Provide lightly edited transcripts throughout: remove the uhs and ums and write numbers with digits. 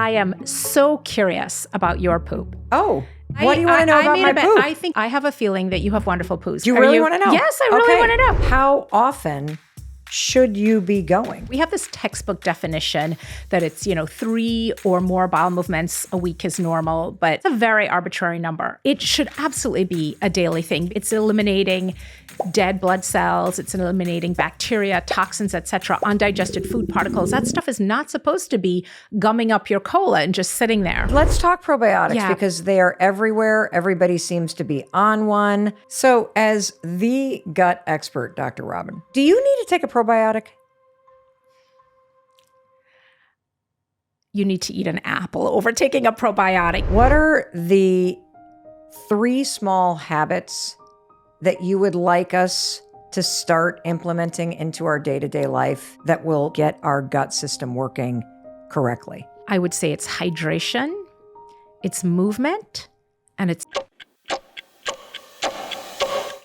I am so curious about your poop. Oh, what do you want to know about my poop? I think I have a feeling that you have wonderful poos. Do you really want to know? Yes, I really want to know. How often should you be going? We have this textbook definition that it's, 3 or more bowel movements a week is normal, but it's a very arbitrary number. It should absolutely be a daily thing. It's eliminating dead blood cells. It's eliminating bacteria, toxins, etc., undigested food particles. That stuff is not supposed to be gumming up your colon and just sitting there. Let's talk probiotics because they are everywhere. Everybody seems to be on one. So as the gut expert, Dr. Robynne, do you need to take a probiotic? You need to eat an apple over taking a probiotic. What are the 3 small habits that you would like us to start implementing into our day-to-day life that will get our gut system working correctly? I would say it's hydration, it's movement, and it's...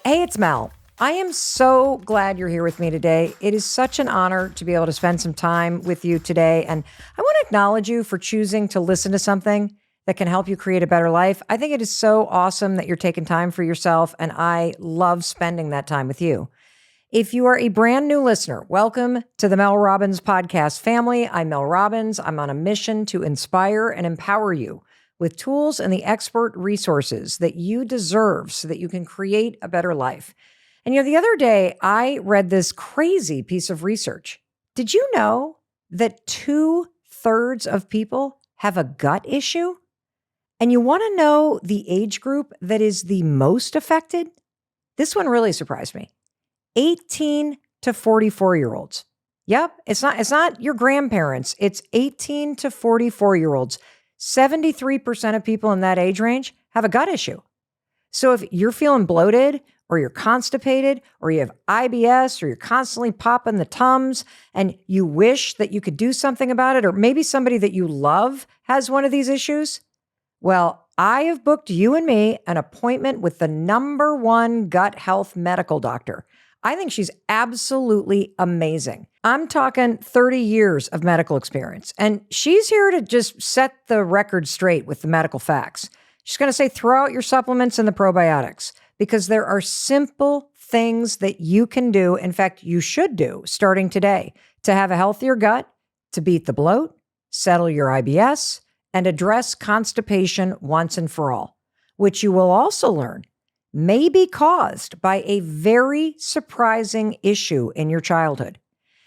Hey, it's Mel. I am so glad you're here with me today. It is such an honor to be able to spend some time with you today. And I want to acknowledge you for choosing to listen to something that can help you create a better life. I think it is so awesome that you're taking time for yourself, and I love spending that time with you. If you are a brand new listener, welcome to the Mel Robbins podcast family. I'm Mel Robbins. I'm on a mission to inspire and empower you with tools and the expert resources that you deserve so that you can create a better life. And the other day, I read this crazy piece of research. Did you know that 2/3 of people have a gut issue? And you want to know the age group that is the most affected? This one really surprised me. 18 to 44-year-olds. Yep, it's not your grandparents. It's 18 to 44-year-olds. 73% of people in that age range have a gut issue. So if you're feeling bloated, or you're constipated, or you have IBS, or you're constantly popping the Tums, and you wish that you could do something about it, or maybe somebody that you love has one of these issues, well, I have booked you and me an appointment with the #1 gut health medical doctor. I think she's absolutely amazing. I'm talking 30 years of medical experience, and she's here to just set the record straight with the medical facts. She's going to say, throw out your supplements and the probiotics, because there are simple things that you can do. In fact, you should do starting today to have a healthier gut, to beat the bloat, settle your IBS, and address constipation once and for all, which you will also learn may be caused by a very surprising issue in your childhood.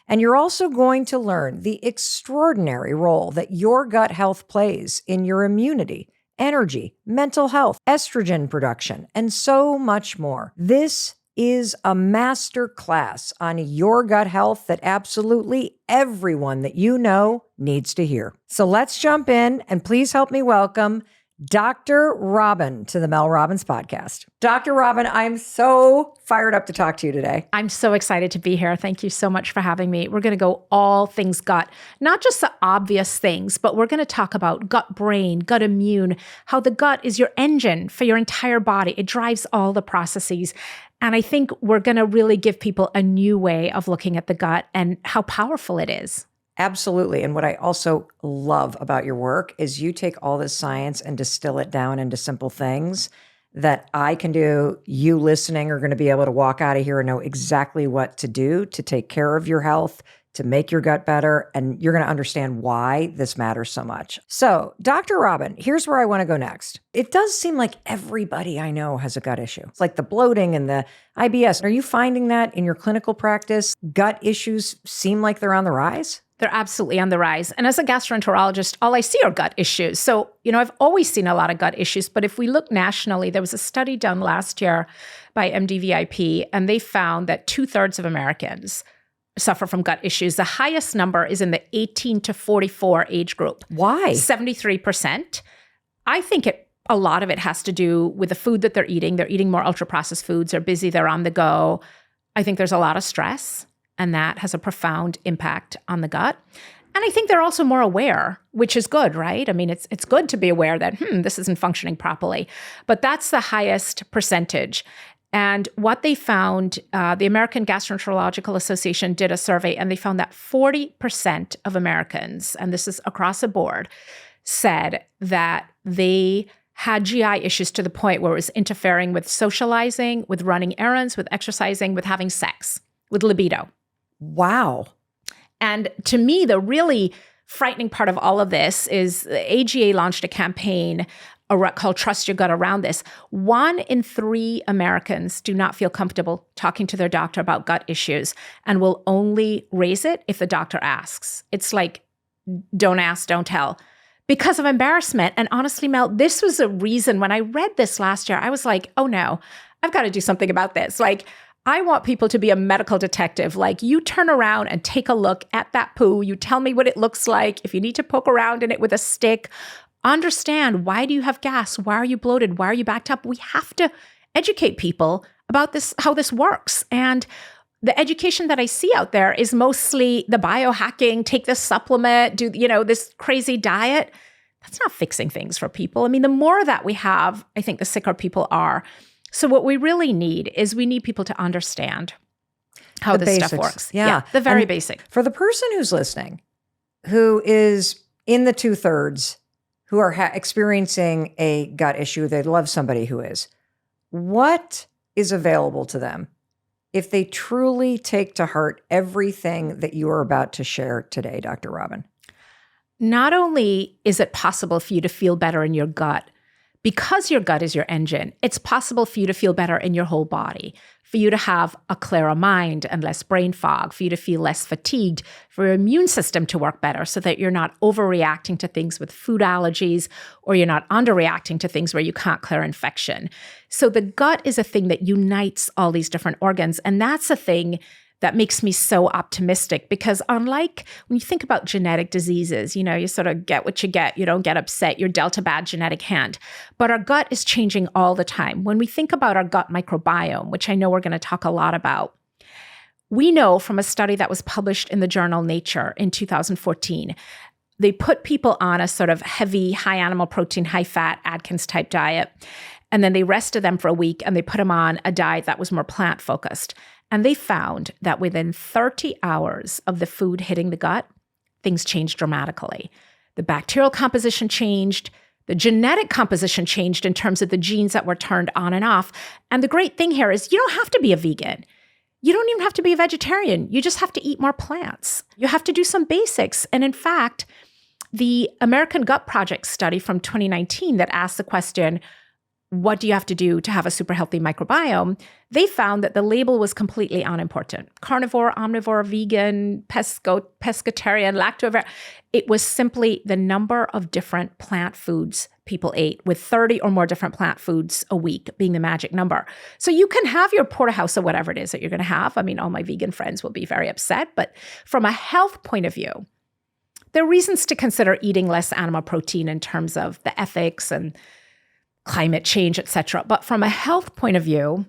And you're also going to learn the extraordinary role that your gut health plays in your immunity, energy, mental health, estrogen production, and so much more. This is a master class on your gut health that absolutely everyone that you know needs to hear. So let's jump in, and please help me welcome Dr. Robynne to the Mel Robbins podcast. Dr. Robynne, I'm so fired up to talk to you today. I'm so excited to be here. Thank you so much for having me. We're going to go all things gut, not just the obvious things, but we're going to talk about gut brain, gut immune, how the gut is your engine for your entire body. It drives all the processes. And I think we're going to really give people a new way of looking at the gut and how powerful it is. Absolutely. And what I also love about your work is you take all this science and distill it down into simple things that I can do. You listening are going to be able to walk out of here and know exactly what to do to take care of your health, to make your gut better, and you're going to understand why this matters so much. So, Dr. Robynne, here's where I want to go next. It does seem like everybody I know has a gut issue. It's like the bloating and the IBS. Are you finding that in your clinical practice? Gut issues seem like they're on the rise? They're absolutely on the rise. And as a gastroenterologist, all I see are gut issues. So, I've always seen a lot of gut issues, but if we look nationally, there was a study done last year by MDVIP, and they found that 2/3 of Americans suffer from gut issues. The highest number is in the 18 to 44 age group. Why? 73%. I think a lot of it has to do with the food that they're eating. They're eating more ultra-processed foods. They're busy. They're on the go. I think there's a lot of stress, and that has a profound impact on the gut. And I think they're also more aware, which is good, right? I mean, it's good to be aware that, this isn't functioning properly. But that's the highest percentage. And what they found, the American Gastroenterological Association did a survey, and they found that 40% of Americans, and this is across the board, said that they had GI issues to the point where it was interfering with socializing, with running errands, with exercising, with having sex, with libido. Wow. And to me, the really frightening part of all of this is the AGA launched a campaign called Trust Your Gut around this. 1 in 3 Americans do not feel comfortable talking to their doctor about gut issues and will only raise it if the doctor asks. It's like, don't ask, don't tell. Because of embarrassment. And honestly, Mel, this was a reason when I read this last year, I was like, oh no, I've got to do something about this. Like, I want people to be a medical detective. Like, you turn around and take a look at that poo. You tell me what it looks like. If you need to poke around in it with a stick, understand, why do you have gas? Why are you bloated? Why are you backed up? We have to educate people about this, how this works. And the education that I see out there is mostly the biohacking, take this supplement, do, this crazy diet. That's not fixing things for people. I mean, the more that we have, I think the sicker people are. So what we really need is we need people to understand how this stuff works. Yeah. The very basic. For the person who's listening, who is in the 2/3, who are experiencing a gut issue, they love somebody who is, what is available to them if they truly take to heart everything that you are about to share today, Dr. Robynne? Not only is it possible for you to feel better in your gut, because your gut is your engine, it's possible for you to feel better in your whole body, for you to have a clearer mind and less brain fog, for you to feel less fatigued, for your immune system to work better so that you're not overreacting to things with food allergies, or you're not underreacting to things where you can't clear infection. So the gut is a thing that unites all these different organs. And that's a thing that makes me so optimistic, because unlike when you think about genetic diseases, you sort of get what you get, you don't get upset, you're dealt a bad genetic hand. But our gut is changing all the time. When we think about our gut microbiome, which I know we're going to talk a lot about, we know from a study that was published in the journal Nature in 2014, they put people on a sort of heavy, high animal protein, high fat, Atkins type diet. And then they rested them for a week and they put them on a diet that was more plant focused. And they found that within 30 hours of the food hitting the gut, things changed dramatically. The bacterial composition changed, the genetic composition changed in terms of the genes that were turned on and off. And the great thing here is you don't have to be a vegan. You don't even have to be a vegetarian. You just have to eat more plants. You have to do some basics. And in fact, the American Gut Project study from 2019 that asked the question, what do you have to do to have a super healthy microbiome? They found that the label was completely unimportant. Carnivore, omnivore, vegan, pescatarian, lacto-ovarian. It was simply the number of different plant foods people ate, with 30 or more different plant foods a week being the magic number. So you can have your porterhouse or whatever it is that you're going to have. I mean, all my vegan friends will be very upset, but from a health point of view, there are reasons to consider eating less animal protein in terms of the ethics and climate change, et cetera. But from a health point of view,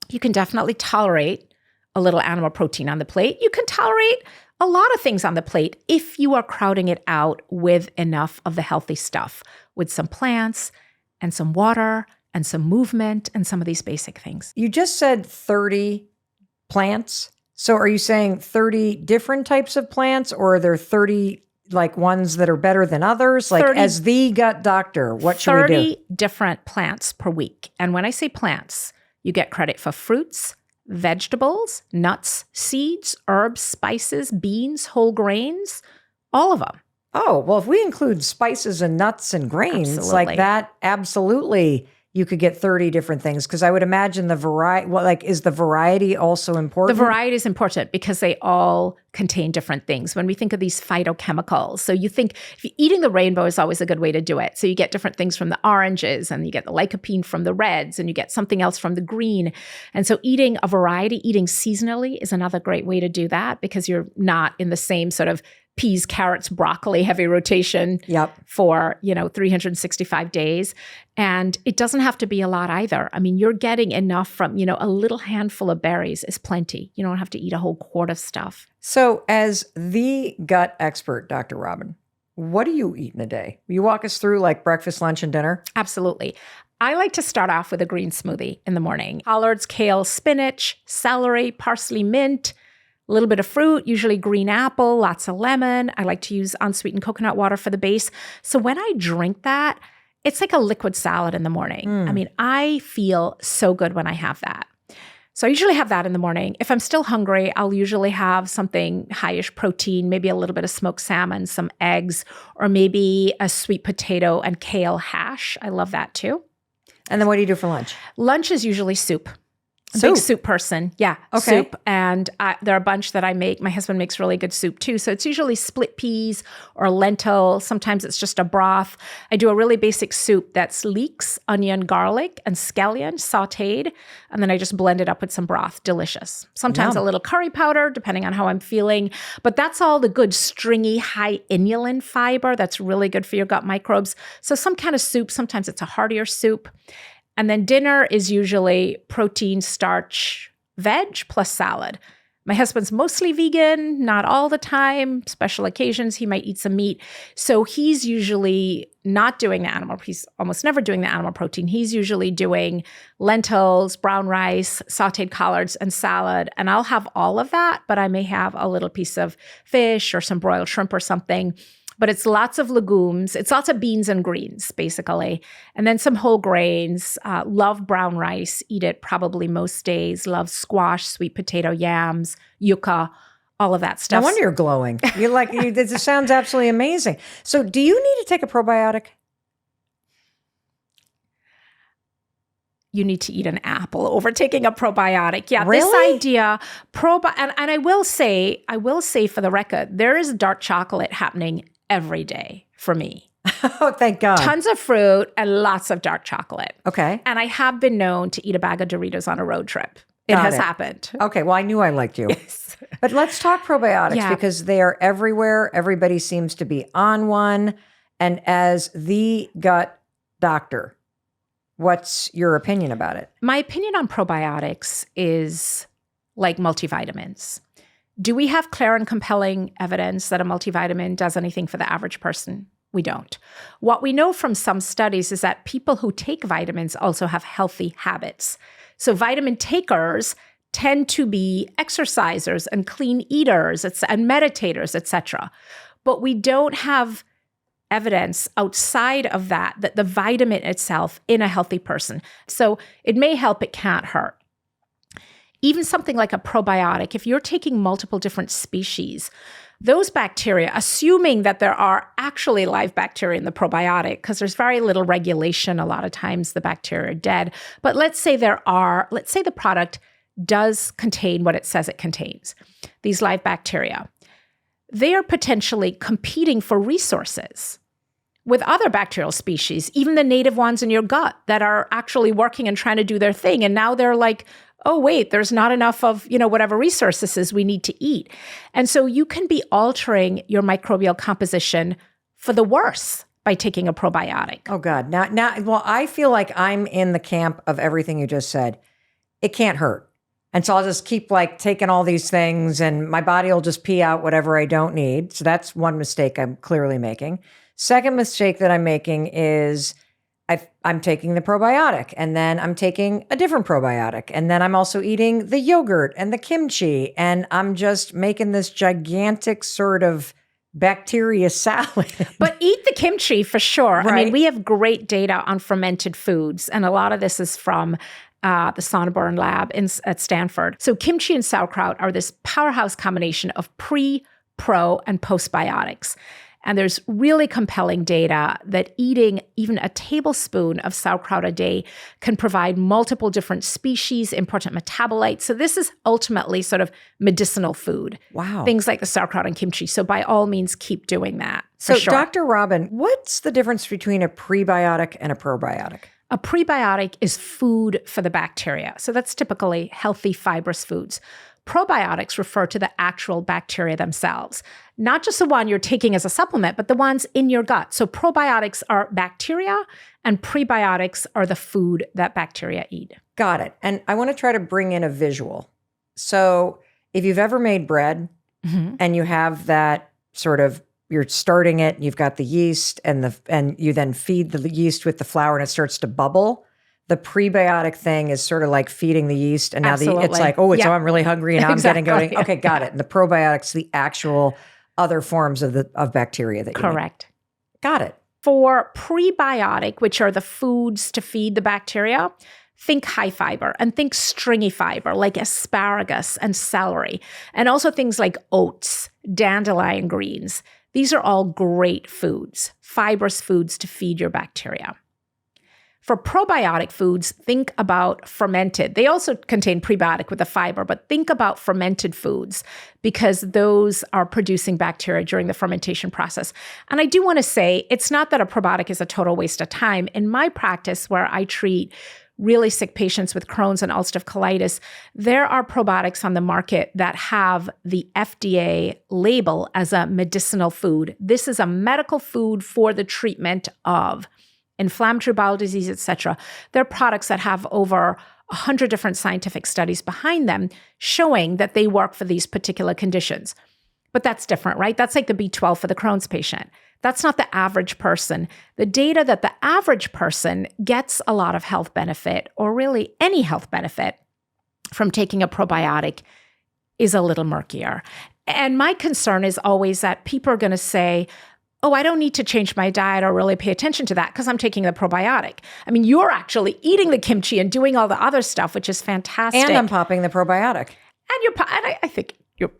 you can definitely tolerate a little animal protein on the plate. You can tolerate a lot of things on the plate if you are crowding it out with enough of the healthy stuff, with some plants and some water and some movement and some of these basic things. You just said 30 plants. So are you saying 30 different types of plants, or are there 30 like ones that are better than others? Like, as the gut doctor, what should we do? 30 different plants per week. And when I say plants, you get credit for fruits, vegetables, nuts, seeds, herbs, spices, beans, whole grains, all of them. Oh, well, if we include spices and nuts and grains like that, absolutely, you could get 30 different things. Because I would imagine the variety, is the variety also important? The variety is important because they all contain different things. When we think of these phytochemicals, so you think eating the rainbow is always a good way to do it. So you get different things from the oranges, and you get the lycopene from the reds, and you get something else from the green. And so eating a variety, eating seasonally is another great way to do that, because you're not in the same sort of peas, carrots, broccoli, heavy rotation for, 365 days. And it doesn't have to be a lot either. I mean, you're getting enough from, a little handful of berries is plenty. You don't have to eat a whole quart of stuff. So as the gut expert, Dr. Robynne, what do you eat in a day? Will you walk us through like breakfast, lunch, and dinner? Absolutely. I like to start off with a green smoothie in the morning. Collards, kale, spinach, celery, parsley, mint, A little bit of fruit, usually green apple, lots of lemon. I like to use unsweetened coconut water for the base. So when I drink that, it's like a liquid salad in the morning. I mean, I feel so good when I have that. So I usually have that in the morning. If I'm still hungry, I'll usually have something highish protein, maybe a little bit of smoked salmon, some eggs, or maybe a sweet potato and kale hash. I love that too. And then what do you do for lunch? Lunch is usually soup. Soup? Big soup person. Yeah, Okay. soup. And there are a bunch that I make. My husband makes really good soup too. So it's usually split peas or lentil. Sometimes it's just a broth. I do a really basic soup that's leeks, onion, garlic, and scallion sauteed. And then I just blend it up with some broth. Delicious. Sometimes a little curry powder, depending on how I'm feeling. But that's all the good stringy, high inulin fiber that's really good for your gut microbes. So some kind of soup. Sometimes it's a heartier soup. And then dinner is usually protein, starch, veg plus salad. My husband's mostly vegan, not all the time. Special occasions, he might eat some meat. So he's usually not doing the animal. He's almost never doing the animal protein. He's usually doing lentils, brown rice, sauteed collards, and salad. And I'll have all of that, but I may have a little piece of fish or some broiled shrimp or something. But it's lots of legumes. It's lots of beans and greens, basically. And then some whole grains. Love brown rice. Eat it probably most days. Love squash, sweet potato, yams, yucca, all of that stuff. No wonder you're glowing. This sounds absolutely amazing. So do you need to take a probiotic? You need to eat an apple over taking a probiotic. Yeah, Really? this idea, and I will say for the record, there is dark chocolate happening every day for me. Oh, thank God. Tons of fruit and lots of dark chocolate. Okay. And I have been known to eat a bag of Doritos on a road trip. It Got has it. happened. Okay, well, I knew I liked you. But let's talk probiotics Yeah. because they are everywhere. Everybody seems to be on one. And as the gut doctor, what's your opinion about it? My opinion on probiotics is like multivitamins. Do we have clear and compelling evidence that a multivitamin does anything for the average person? We don't. What we know from some studies is that people who take vitamins also have healthy habits. So vitamin takers tend to be exercisers and clean eaters and meditators, etc. But we don't have evidence outside of that the vitamin itself in a healthy person. So it may help, it can't hurt. Even something like a probiotic, if you're taking multiple different species, those bacteria, assuming that there are actually live bacteria in the probiotic, because there's very little regulation, a lot of times the bacteria are dead. But let's say the product does contain what it says it contains, these live bacteria. They are potentially competing for resources with other bacterial species, even the native ones in your gut that are actually working and trying to do their thing. And now they're like, oh, wait, there's not enough of, whatever resources is we need to eat. And so you can be altering your microbial composition for the worse by taking a probiotic. Oh, God. Well, I feel like I'm in the camp of everything you just said. It can't hurt. And so I'll just keep taking all these things and my body will just pee out whatever I don't need. So that's one mistake I'm clearly making. Second mistake that I'm making is I'm taking the probiotic and then I'm taking a different probiotic. And then I'm also eating the yogurt and the kimchi. And I'm just making this gigantic sort of bacteria salad. But eat the kimchi for sure. Right. I mean, we have great data on fermented foods. And a lot of this is from the Sonneborn lab at Stanford. So kimchi and sauerkraut are this powerhouse combination of pre, pro, and postbiotics. And there's really compelling data that eating even a tablespoon of sauerkraut a day can provide multiple different species, important metabolites. So this is ultimately sort of medicinal food. Wow. Things like the sauerkraut and kimchi. So by all means, keep doing that. So for sure. Dr. Robynne, what's the difference between a prebiotic and a probiotic? A prebiotic is food for the bacteria. So that's typically healthy, fibrous foods. Probiotics refer to the actual bacteria themselves, not just the one you're taking as a supplement, but the ones in your gut. So probiotics are bacteria and prebiotics are the food that bacteria eat. Got it. And I want to try to bring in a visual. So if you've ever made bread and you have that sort of, you're starting it, you've got the yeast and you then feed the yeast with the flour and it starts to bubble. the prebiotic thing is sort of like feeding the yeast. And now it's Absolutely. like, oh, so I'm really hungry and now I'm getting Exactly. going. Okay, got it. And the probiotics, the actual other forms of bacteria that you need. Correct. Got it. For prebiotic, which are the foods to feed the bacteria, think high fiber and think stringy fiber like asparagus and celery, and also things like oats, dandelion greens. These are all great foods, fibrous foods to feed your bacteria. For probiotic foods, think about fermented. They also contain prebiotic with the fiber, but think about fermented foods because those are producing bacteria during the fermentation process. And I do want to say, it's not that a probiotic is a total waste of time. In my practice, where I treat really sick patients with Crohn's and ulcerative colitis, there are probiotics on the market that have the FDA label as a medicinal food. This is a medical food for the treatment of inflammatory bowel disease, etc. They're products that have over 100 different scientific studies behind them showing that they work for these particular conditions. But that's different, right? That's like the B12 for the Crohn's patient. That's not the average person. The data that the average person gets a lot of health benefit, or really any health benefit, from taking a probiotic is a little murkier. And my concern is always that people are going to say, oh, I don't need to change my diet or really pay attention to that because I'm taking the probiotic. I mean, you're actually eating the kimchi and doing all the other stuff, which is fantastic. And I'm popping the probiotic. And I think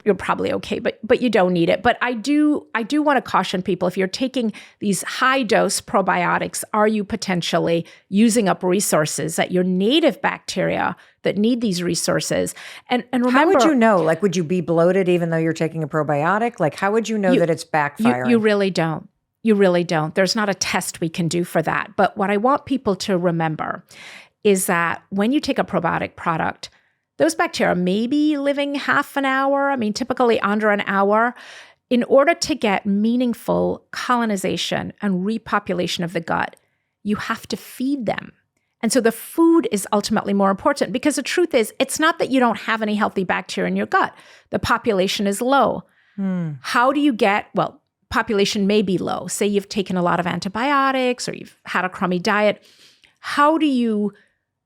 you're probably okay, but you don't need it. But I do want to caution people, if you're taking these high dose probiotics, are you potentially using up resources that your native bacteria that need these resources? And remember, how would you know? Like, would you be bloated even though you're taking a probiotic? Like, how would you know that it's backfiring? You really don't. You really don't. There's not a test we can do for that. But what I want people to remember is that when you take a probiotic product, those bacteria may be living half an hour, typically under an hour. In order to get meaningful colonization and repopulation of the gut, you have to feed them. And so the food is ultimately more important, because the truth is, it's not that you don't have any healthy bacteria in your gut. The population is low. How do you population may be low. Say you've taken a lot of antibiotics or you've had a crummy diet. How do you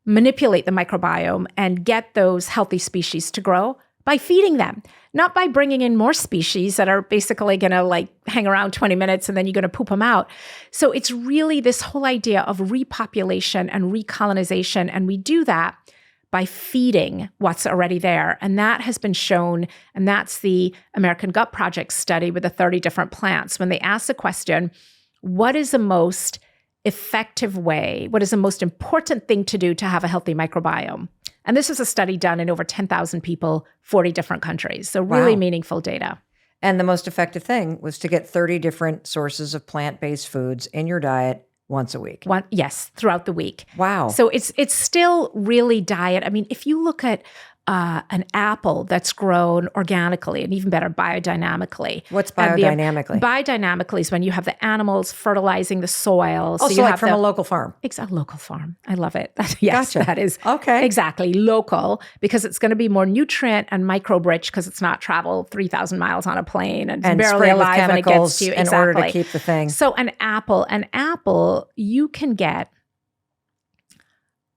manipulate the microbiome and get those healthy species to grow? By feeding them, not by bringing in more species that are basically going to hang around 20 minutes and then you're going to poop them out. So it's really this whole idea of repopulation and recolonization. And we do that by feeding what's already there. And that has been shown, and that's the American Gut Project study with the 30 different plants. When they ask the question, what is the most effective way, what is the most important thing to do to have a healthy microbiome? And this is a study done in over 10,000 people, 40 different countries. So really meaningful data. And the most effective thing was to get 30 different sources of plant-based foods in your diet once a week. Yes, throughout the week. Wow. So it's still really diet. If you look at an apple that's grown organically, and even better, biodynamically. What's biodynamically? Biodynamically is when you have the animals fertilizing the soil. So you have from a local farm. Exactly, local farm. I love it. Yes, gotcha. That is okay. Exactly, local, because it's going to be more nutrient and microbe rich because it's not traveled 3,000 miles on a plane and barely alive when it gets to you. In order to keep the thing. So an apple, you can get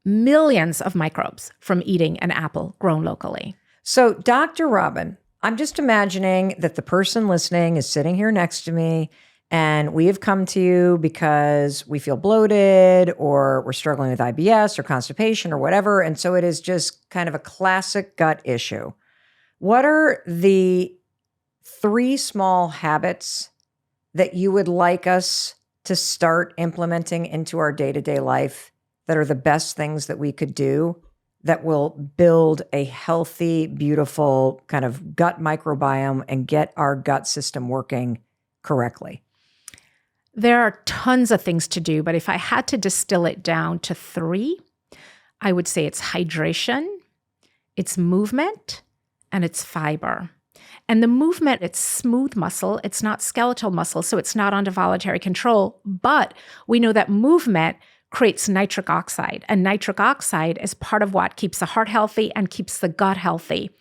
millions of microbes from eating an apple grown locally. So, Dr. Robynne, I'm just imagining that the person listening is sitting here next to me, and we have come to you because we feel bloated, or we're struggling with IBS or constipation or whatever. And so it is just kind of a classic gut issue. What are the 3 small habits that you would like us to start implementing into our day-to-day life that are the best things that we could do that will build a healthy, beautiful kind of gut microbiome and get our gut system working correctly? There are tons of things to do, but if I had to distill it down to 3, I would say it's hydration, it's movement, and it's fiber. And the movement, it's smooth muscle. It's not skeletal muscle, so it's not under voluntary control. But we know that movement creates nitric oxide. And nitric oxide is part of what keeps the heart healthy and keeps the gut healthy.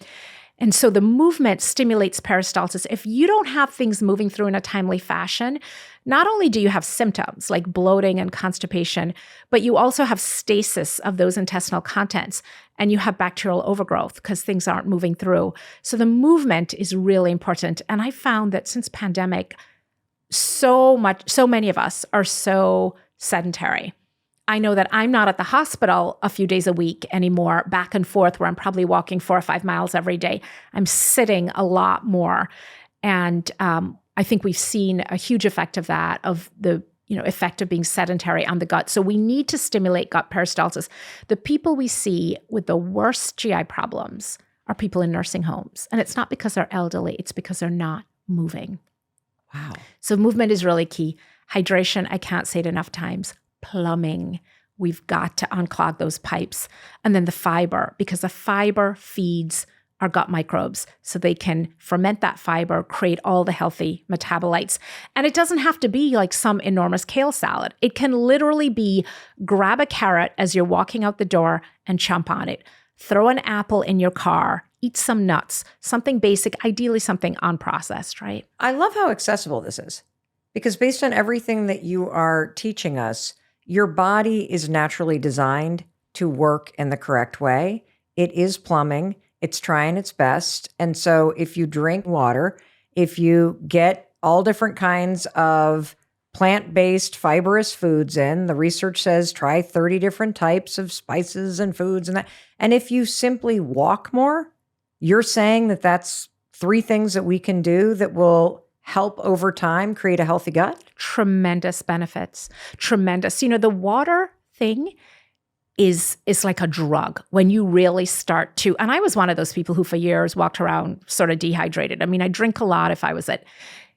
And so the movement stimulates peristalsis. If you don't have things moving through in a timely fashion, not only do you have symptoms like bloating and constipation, but you also have stasis of those intestinal contents, and you have bacterial overgrowth because things aren't moving through. So the movement is really important. And I found that since pandemic, so many of us are so sedentary. I know that I'm not at the hospital a few days a week anymore, back and forth, where I'm probably walking 4 or 5 miles every day. I'm sitting a lot more. And I think we've seen a huge effect of that, of the effect of being sedentary on the gut. So we need to stimulate gut peristalsis. The people we see with the worst GI problems are people in nursing homes. And it's not because they're elderly, it's because they're not moving. Wow. So movement is really key. Hydration, I can't say it enough times. Plumbing. We've got to unclog those pipes. And then the fiber, because the fiber feeds our gut microbes so they can ferment that fiber, create all the healthy metabolites. And it doesn't have to be like some enormous kale salad. It can literally be grab a carrot as you're walking out the door and chomp on it. Throw an apple in your car, eat some nuts, something basic, ideally something unprocessed, right? I love how accessible this is, because based on everything that you are teaching us, your body is naturally designed to work in the correct way. It is plumbing. It's trying its best. And so if you drink water, if you get all different kinds of plant-based fibrous foods in, the research says try 30 different types of spices and foods and that. And if you simply walk more, you're saying that that's 3 things that we can do that will help over time create a healthy gut? Tremendous benefits. Tremendous. The water thing is like a drug when you really start to, and I was one of those people who for years walked around sort of dehydrated. I mean, I drink a lot if I was at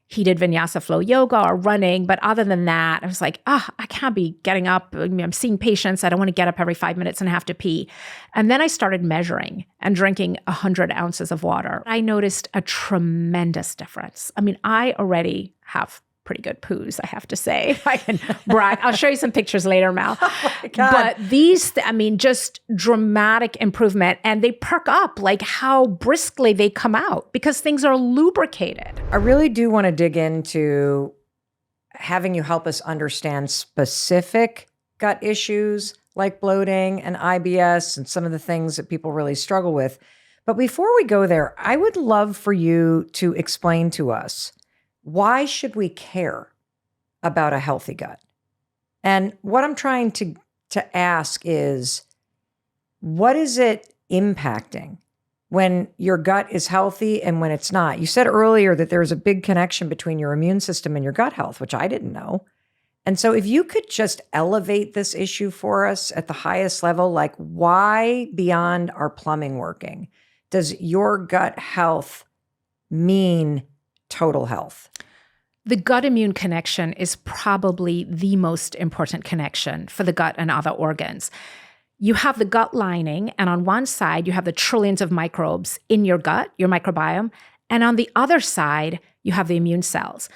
heated vinyasa flow yoga or running, but other than that, I was like, I can't be getting up. I mean, I'm seeing patients. I don't want to get up every 5 minutes and have to pee. And then I started measuring and drinking 100 ounces of water. I noticed a tremendous difference. I mean, I already have pretty good poos, I have to say. I can brag. I'll show you some pictures later, Mal. Oh my God. But these, just dramatic improvement. And they perk up, like how briskly they come out because things are lubricated. I really do want to dig into having you help us understand specific gut issues like bloating and IBS and some of the things that people really struggle with. But before we go there, I would love for you to explain to us, why should we care about a healthy gut? And what I'm trying to ask is, what is it impacting when your gut is healthy and when it's not? You said earlier that there's a big connection between your immune system and your gut health, which I didn't know. And so if you could just elevate this issue for us at the highest level, like why beyond our plumbing working does your gut health mean total health? The gut immune connection is probably the most important connection for the gut and other organs. You have the gut lining, and on one side, you have the trillions of microbes in your gut, your microbiome, and on the other side, you have the immune cells.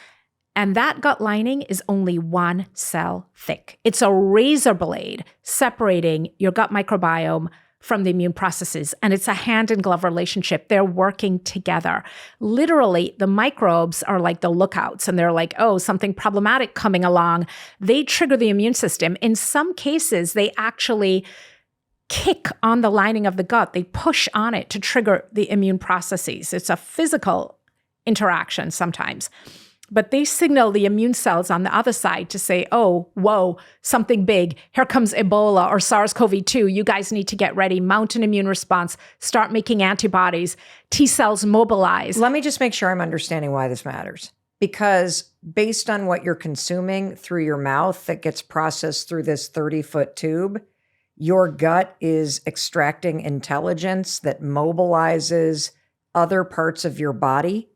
And that gut lining is only 1 cell thick. It's a razor blade separating your gut microbiome from the immune processes. And it's a hand in glove relationship. They're working together. Literally, the microbes are like the lookouts and they're like, oh, something problematic coming along. They trigger the immune system. In some cases, they actually kick on the lining of the gut. They push on it to trigger the immune processes. It's a physical interaction sometimes. But they signal the immune cells on the other side to say, oh, whoa, something big. Here comes Ebola or SARS-CoV-2. You guys need to get ready. Mount an immune response. Start making antibodies. T cells mobilize. Let me just make sure I'm understanding why this matters. Because based on what you're consuming through your mouth that gets processed through this 30-foot tube, your gut is extracting intelligence that mobilizes other parts of your body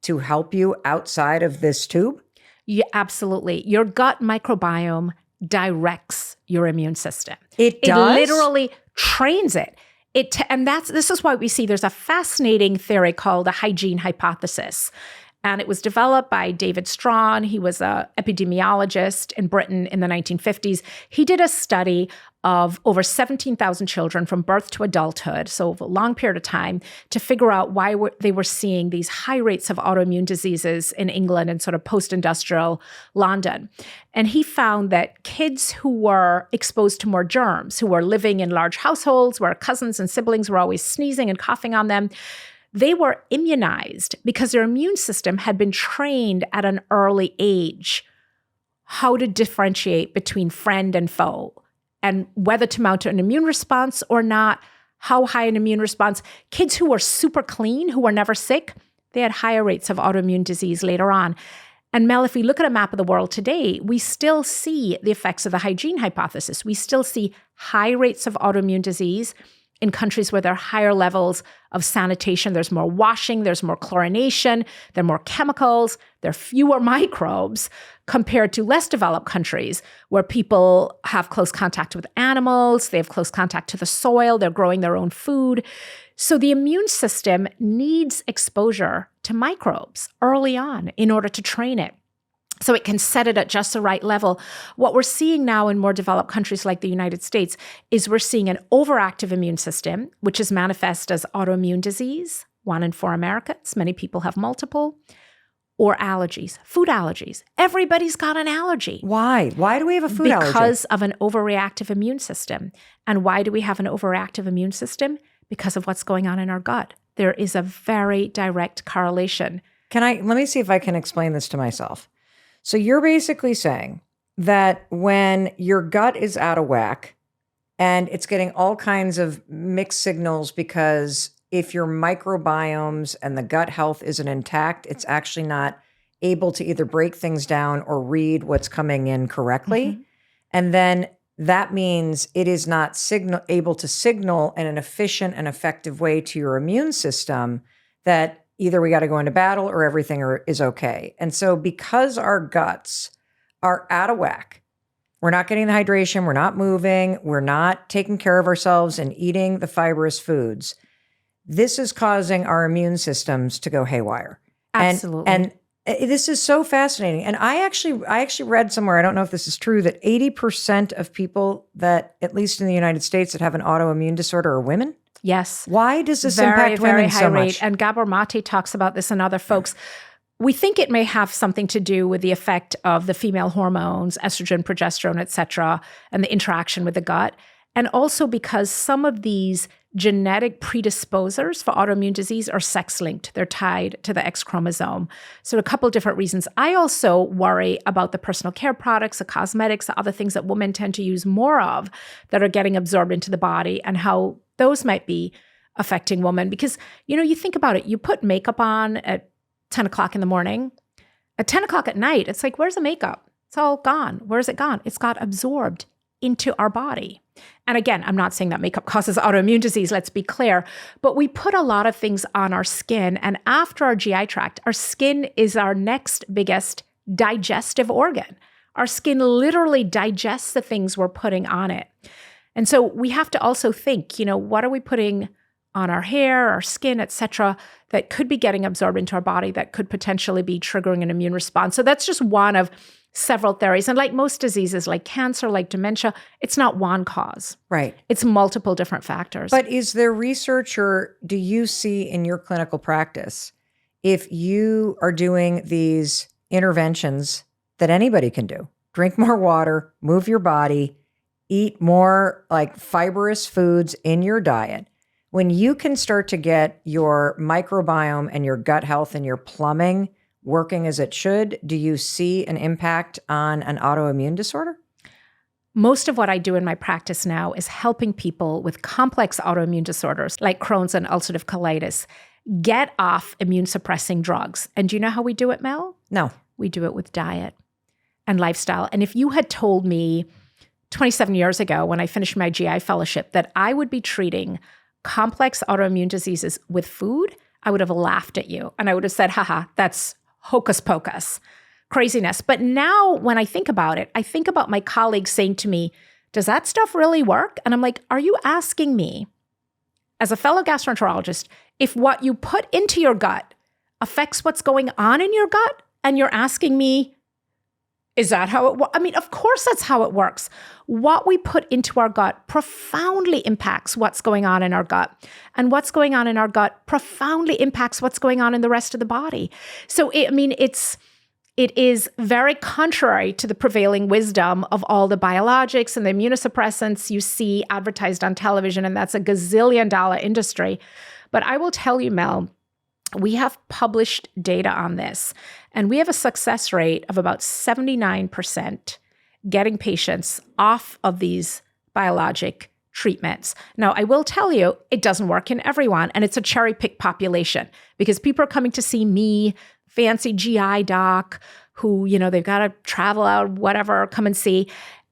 to help you outside of this tube? Yeah, absolutely. Your gut microbiome directs your immune system. It does? It literally trains it. This is why we see there's a fascinating theory called the hygiene hypothesis. And it was developed by David Strawn. He was an epidemiologist in Britain in the 1950s. He did a study of over 17,000 children from birth to adulthood, so over a long period of time, to figure out why they were seeing these high rates of autoimmune diseases in England and sort of post-industrial London. And he found that kids who were exposed to more germs, who were living in large households where cousins and siblings were always sneezing and coughing on them, they were immunized because their immune system had been trained at an early age how to differentiate between friend and foe, and whether to mount an immune response or not, how high an immune response. Kids who were super clean, who were never sick, they had higher rates of autoimmune disease later on. And Mel, if we look at a map of the world today, we still see the effects of the hygiene hypothesis. We still see high rates of autoimmune disease in countries where there are higher levels of sanitation. There's more washing, there's more chlorination, there are more chemicals, there are fewer microbes compared to less developed countries where people have close contact with animals, they have close contact to the soil, they're growing their own food. So the immune system needs exposure to microbes early on in order to train it, so it can set it at just the right level. What we're seeing now in more developed countries like the United States is we're seeing an overactive immune system, which is manifest as autoimmune disease, 1 in 4 Americans. Many people have multiple. Or allergies, food allergies. Everybody's got an allergy. Why? Why do we have a food allergy? Because of an overreactive immune system. And why do we have an overreactive immune system? Because of what's going on in our gut. There is a very direct correlation. Let me see if I can explain this to myself. So you're basically saying that when your gut is out of whack and it's getting all kinds of mixed signals, because if your microbiomes and the gut health isn't intact, it's actually not able to either break things down or read what's coming in correctly. Mm-hmm. And then that means it is not able to signal in an efficient and effective way to your immune system that either we got to go into battle or everything is okay. And so because our guts are out of whack, we're not getting the hydration, we're not moving, we're not taking care of ourselves and eating the fibrous foods, this is causing our immune systems to go haywire. Absolutely. And this is so fascinating. And I actually read somewhere, I don't know if this is true, that 80% of people that, at least in the United States, that have an autoimmune disorder are women. Yes. Why does this impact women so much? And Gabor Mate talks about this and other folks. We think it may have something to do with the effect of the female hormones, estrogen, progesterone, et cetera, and the interaction with the gut. And also because some of these genetic predisposers for autoimmune disease are sex-linked. They're tied to the X chromosome. So a couple different reasons. I also worry about the personal care products, the cosmetics, the other things that women tend to use more of that are getting absorbed into the body, and how those might be affecting women. Because, you think about it, you put makeup on at 10 o'clock in the morning. At 10 o'clock at night, it's like, where's the makeup? It's all gone. Where's it gone? It's got absorbed into our body. And again, I'm not saying that makeup causes autoimmune disease, let's be clear, but we put a lot of things on our skin. And after our GI tract, our skin is our next biggest digestive organ. Our skin literally digests the things we're putting on it. And so we have to also think, what are we putting on our hair, our skin, et cetera, that could be getting absorbed into our body that could potentially be triggering an immune response. So that's just one of several theories. And like most diseases, like cancer, like dementia, it's not one cause. Right. It's multiple different factors. But is there research, or do you see in your clinical practice, if you are doing these interventions that anybody can do, drink more water, move your body, eat more like fibrous foods in your diet, when you can start to get your microbiome and your gut health and your plumbing working as it should, do you see an impact on an autoimmune disorder? Most of what I do in my practice now is helping people with complex autoimmune disorders like Crohn's and ulcerative colitis get off immune suppressing drugs. And do you know how we do it, Mel? No. We do it with diet and lifestyle. And if you had told me 27 years ago when I finished my GI fellowship that I would be treating complex autoimmune diseases with food, I would have laughed at you. And I would have said, haha, that's hocus pocus, craziness. But now when I think about it, I think about my colleagues saying to me, does that stuff really work? And I'm like, are you asking me, as a fellow gastroenterologist, if what you put into your gut affects what's going on in your gut. And you're asking me, is that how it works? I mean, of course that's how it works. What we put into our gut profoundly impacts what's going on in our gut. And what's going on in our gut profoundly impacts what's going on in the rest of the body. So, it is very contrary to the prevailing wisdom of all the biologics and the immunosuppressants you see advertised on television, and that's a gazillion-dollar industry. But I will tell you, Mel, we have published data on this, and we have a success rate of about 79% getting patients off of these biologic treatments. Now, I will tell you, it doesn't work in everyone, and it's a cherry-picked population because people are coming to see me, fancy GI doc, who, they've got to travel out, whatever, come and see,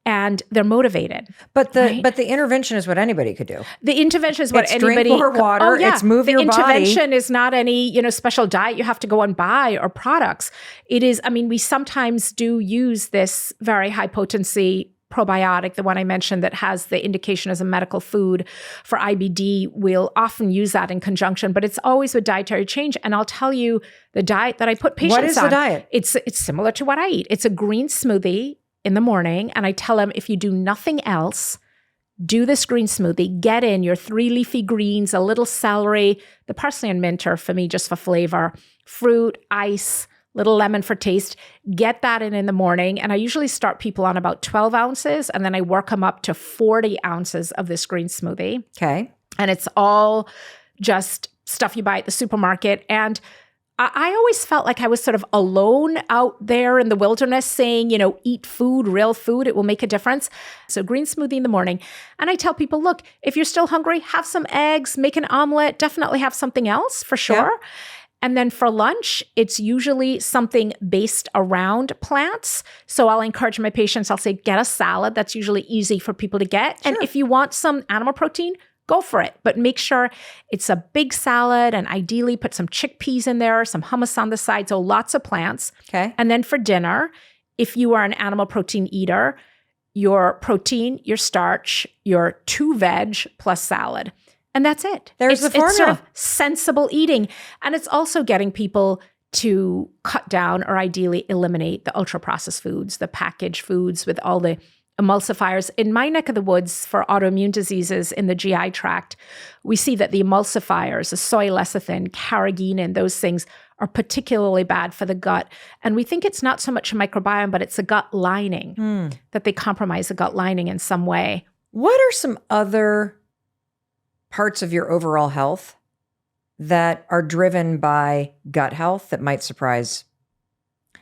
and they're motivated. But the intervention is what anybody could do. The intervention is what anybody. Drink more water. Oh, yeah. It's move your body. The intervention is not any special diet you have to go and buy or products. It is. I mean, we sometimes do use this very high potency probiotic, the one I mentioned that has the indication as a medical food for IBD. We'll often use that in conjunction, but it's always with dietary change. And I'll tell you the diet that I put patients on. What is the diet? It's similar to what I eat. It's a green smoothie in the morning. And I tell them, if you do nothing else, do this green smoothie, get in your 3 leafy greens, a little celery, the parsley and mint are for me just for flavor, fruit, ice, little lemon for taste, get that in the morning. And I usually start people on about 12 ounces, and then I work them up to 40 ounces of this green smoothie. Okay. And it's all just stuff you buy at the supermarket. And I always felt like I was sort of alone out there in the wilderness saying, eat food, real food, it will make a difference. So green smoothie in the morning. And I tell people, look, if you're still hungry, have some eggs, make an omelet, definitely have something else for sure. Yeah. And then for lunch, it's usually something based around plants. So I'll encourage my patients, I'll say, get a salad. That's usually easy for people to get. Sure. And if you want some animal protein, go for it. But make sure it's a big salad, and ideally put some chickpeas in there, some hummus on the side. So lots of plants. Okay. And then for dinner, if you are an animal protein eater, your protein, your starch, your 2 veg plus salad. And that's it. There's the formula. It's sort of sensible eating. And it's also getting people to cut down or ideally eliminate the ultra-processed foods, the packaged foods with all the emulsifiers. In my neck of the woods for autoimmune diseases in the GI tract, we see that the emulsifiers, the soy lecithin, carrageenan, those things are particularly bad for the gut. And we think it's not so much a microbiome, but it's a gut lining, that they compromise the gut lining in some way. What are some other parts of your overall health that are driven by gut health that might surprise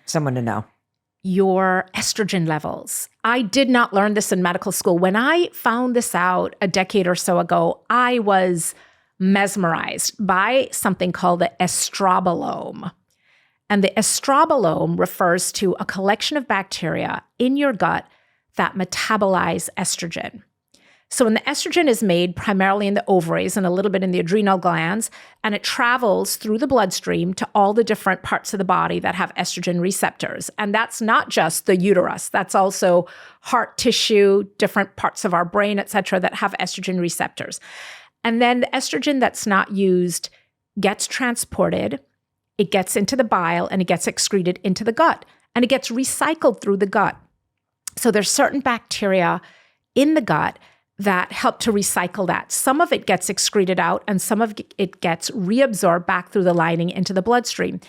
someone to know? Your estrogen levels. I did not learn this in medical school. When I found this out a decade or so ago, I was mesmerized by something called the estrobolome. And the estrobolome refers to a collection of bacteria in your gut that metabolize estrogen. So when the estrogen is made primarily in the ovaries and a little bit in the adrenal glands, and it travels through the bloodstream to all the different parts of the body that have estrogen receptors. And that's not just the uterus, that's also heart tissue, different parts of our brain, et cetera, that have estrogen receptors. And then the estrogen that's not used gets transported, it gets into the bile, and it gets excreted into the gut, and it gets recycled through the gut. So there's certain bacteria in the gut that help to recycle that. Some of it gets excreted out, and some of it gets reabsorbed back through the lining into the bloodstream.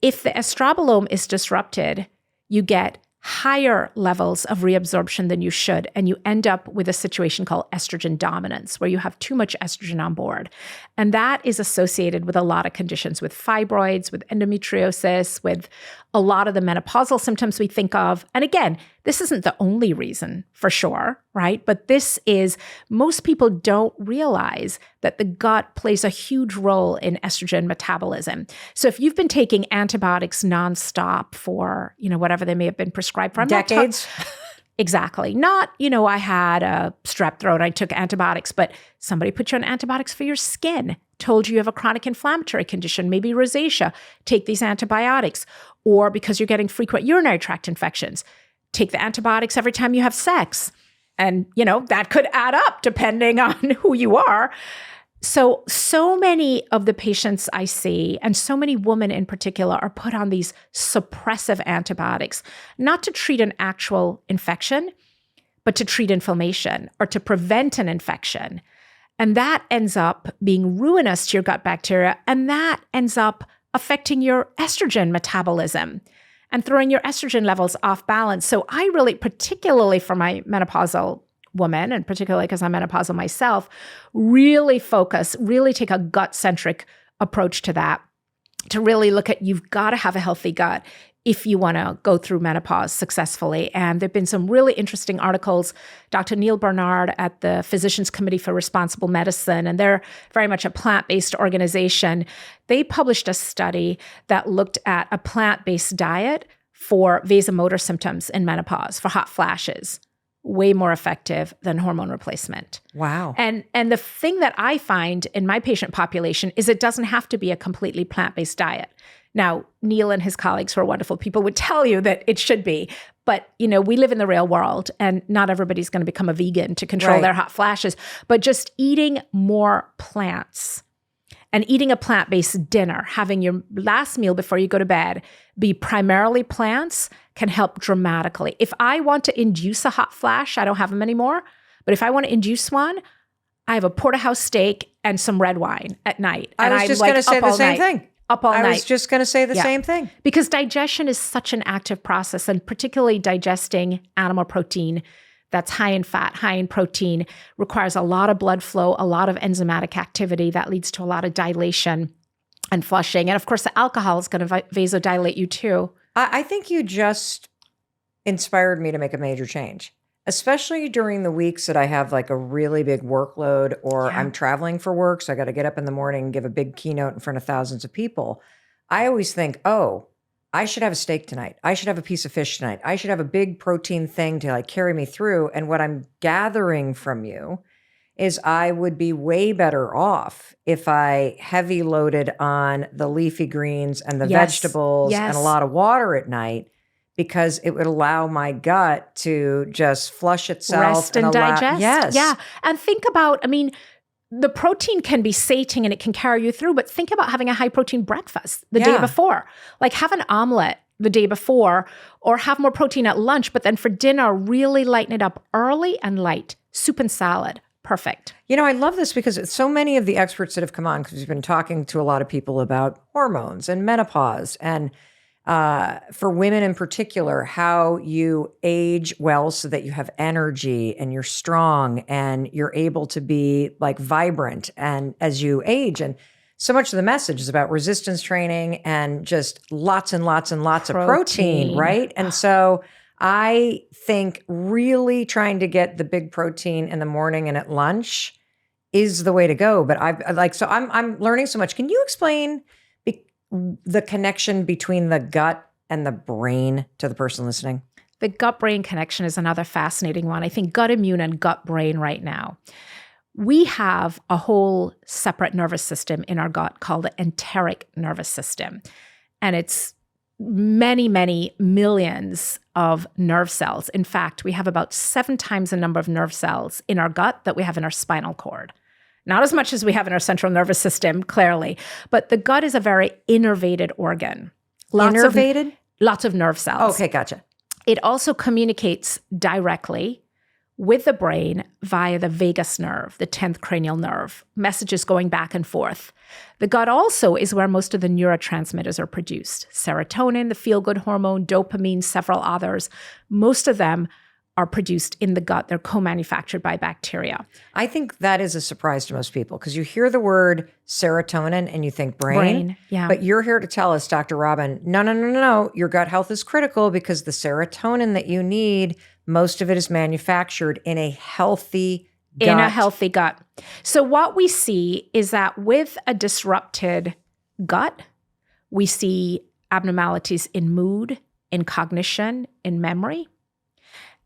If the estrobolome is disrupted, you get higher levels of reabsorption than you should, and you end up with a situation called estrogen dominance, where you have too much estrogen on board. And that is associated with a lot of conditions, with fibroids, with endometriosis, with a lot of the menopausal symptoms we think of. And again, this isn't the only reason for sure, right? But this is, most people don't realize that the gut plays a huge role in estrogen metabolism. So if you've been taking antibiotics nonstop for, whatever they may have been prescribed for. Decades? Exactly. Not, I had a strep throat, I took antibiotics, but somebody put you on antibiotics for your skin, told you have a chronic inflammatory condition, maybe rosacea, take these antibiotics. Or because you're getting frequent urinary tract infections, take the antibiotics every time you have sex. And, that could add up depending on who you are. So many of the patients I see, and so many women in particular, are put on these suppressive antibiotics, not to treat an actual infection, but to treat inflammation or to prevent an infection. And that ends up being ruinous to your gut bacteria, and that ends up affecting your estrogen metabolism and throwing your estrogen levels off balance. So I really, particularly for my menopausal woman, and particularly because I'm menopausal myself, really take a gut-centric approach to that, to really look at, you've got to have a healthy gut if you want to go through menopause successfully. And there've been some really interesting articles. Dr. Neil Bernard at the Physicians Committee for Responsible Medicine, and they're very much a plant-based organization. They published a study that looked at a plant-based diet for vasomotor symptoms in menopause, for hot flashes. Way more effective than hormone replacement. Wow. And the thing that I find in my patient population is it doesn't have to be a completely plant-based diet. Now, Neil and his colleagues, who are wonderful people, would tell you that it should be. But, we live in the real world, and not everybody's going to become a vegan to control their hot flashes. But just eating more plants and eating a plant-based dinner, having your last meal before you go to bed be primarily plants, can help dramatically. If I want to induce a hot flash, I don't have them anymore. But if I want to induce one, I have a porterhouse steak and some red wine at night. I was just going to say the same thing. Up all night. I was just going to say the same thing. Because digestion is such an active process, and particularly digesting animal protein that's high in fat, high in protein, requires a lot of blood flow, a lot of enzymatic activity that leads to a lot of dilation and flushing. And of course, the alcohol is going to vasodilate you too. I think you just inspired me to make a major change, especially during the weeks that I have like a really big workload, or I'm traveling for work. So I got to get up in the morning and give a big keynote in front of thousands of people. I always think, oh, I should have a steak tonight. I should have a piece of fish tonight. I should have a big protein thing to like carry me through. And what I'm gathering from you is I would be way better off if I heavy loaded on the leafy greens and the vegetables and a lot of water at night, because it would allow my gut to just flush itself. Rest and digest. Yes. Yeah. And think about, the protein can be sating and it can carry you through, but think about having a high protein breakfast the day before. Like have an omelet the day before, or have more protein at lunch, but then for dinner, really lighten it up early and light. Soup and salad. Perfect. I love this because so many of the experts that have come on, because we've been talking to a lot of people about hormones and menopause, and for women in particular, how you age well so that you have energy and you're strong and you're able to be like vibrant and as you age. And so much of the message is about resistance training and just lots and lots and lots of protein, right? And so I think really trying to get the big protein in the morning and at lunch is the way to go. But I'm learning so much. Can you explain the connection between the gut and the brain to the person listening? The gut-brain connection is another fascinating one. I think gut immune and gut-brain right now. We have a whole separate nervous system in our gut called the enteric nervous system. And it's many, many millions of nerve cells. In fact, we have about 7 times the number of nerve cells in our gut that we have in our spinal cord. Not as much as we have in our central nervous system, clearly, but the gut is a very innervated organ. Lots of nerve cells. Okay, gotcha. It also communicates directly with the brain via the vagus nerve, the 10th cranial nerve, messages going back and forth. The gut also is where most of the neurotransmitters are produced. Serotonin, the feel-good hormone, dopamine, several others. Most of them are produced in the gut. They're co-manufactured by bacteria. I think that is a surprise to most people because you hear the word serotonin and you think brain. Yeah. But you're here to tell us, Dr. Robynne, no. Your gut health is critical because the serotonin that you need, most of it is manufactured in a healthy gut. In a healthy gut. So what we see is that with a disrupted gut, we see abnormalities in mood, in cognition, in memory.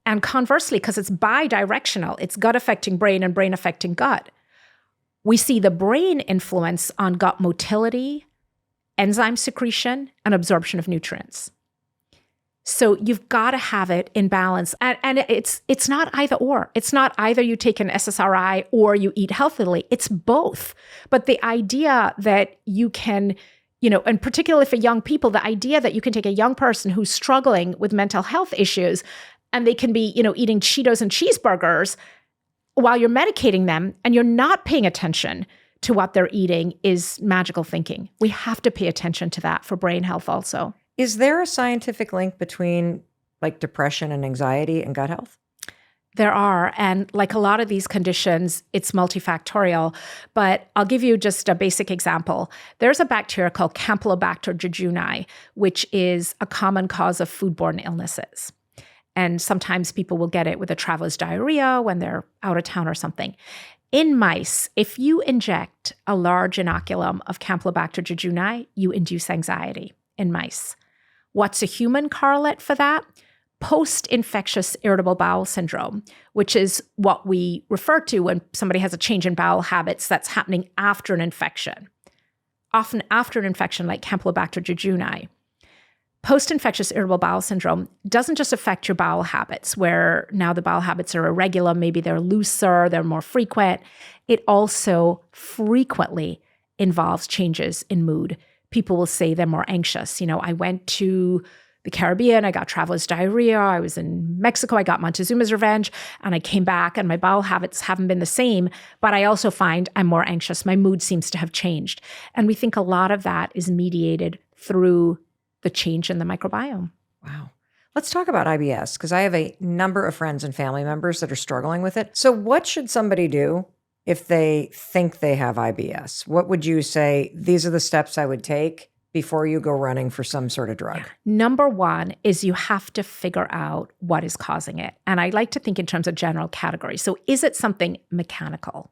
And conversely, because it's bidirectional, it's gut affecting brain and brain affecting gut, we see the brain influence on gut motility, enzyme secretion, and absorption of nutrients. So you've got to have it in balance. And it's not either or. It's not either you take an SSRI or you eat healthily. It's both. But the idea that you can, and particularly for young people, the idea that you can take a young person who's struggling with mental health issues and they can be, eating Cheetos and cheeseburgers while you're medicating them and you're not paying attention to what they're eating is magical thinking. We have to pay attention to that for brain health also. Is there a scientific link between like depression and anxiety and gut health? There are. And like a lot of these conditions, it's multifactorial. But I'll give you just a basic example. There's a bacteria called Campylobacter jejuni, which is a common cause of foodborne illnesses. And sometimes people will get it with a traveler's diarrhea when they're out of town or something. In mice, if you inject a large inoculum of Campylobacter jejuni, you induce anxiety in mice. What's a human correlate for that? Post-infectious irritable bowel syndrome, which is what we refer to when somebody has a change in bowel habits that's happening after an infection. Often after an infection like Campylobacter jejuni. Post-infectious irritable bowel syndrome doesn't just affect your bowel habits, where now the bowel habits are irregular, maybe they're looser, they're more frequent. It also frequently involves changes in mood. People will say they're more anxious. I went to the Caribbean, I got traveler's diarrhea, I was in Mexico, I got Montezuma's revenge, and I came back and my bowel habits haven't been the same, but I also find I'm more anxious. My mood seems to have changed. And we think a lot of that is mediated through the change in the microbiome. Wow. Let's talk about IBS, because I have a number of friends and family members that are struggling with it. So what should somebody do if they think they have IBS? What would you say, these are the steps I would take before you go running for some sort of drug? Number one is you have to figure out what is causing it. And I like to think in terms of general categories. So is it something mechanical?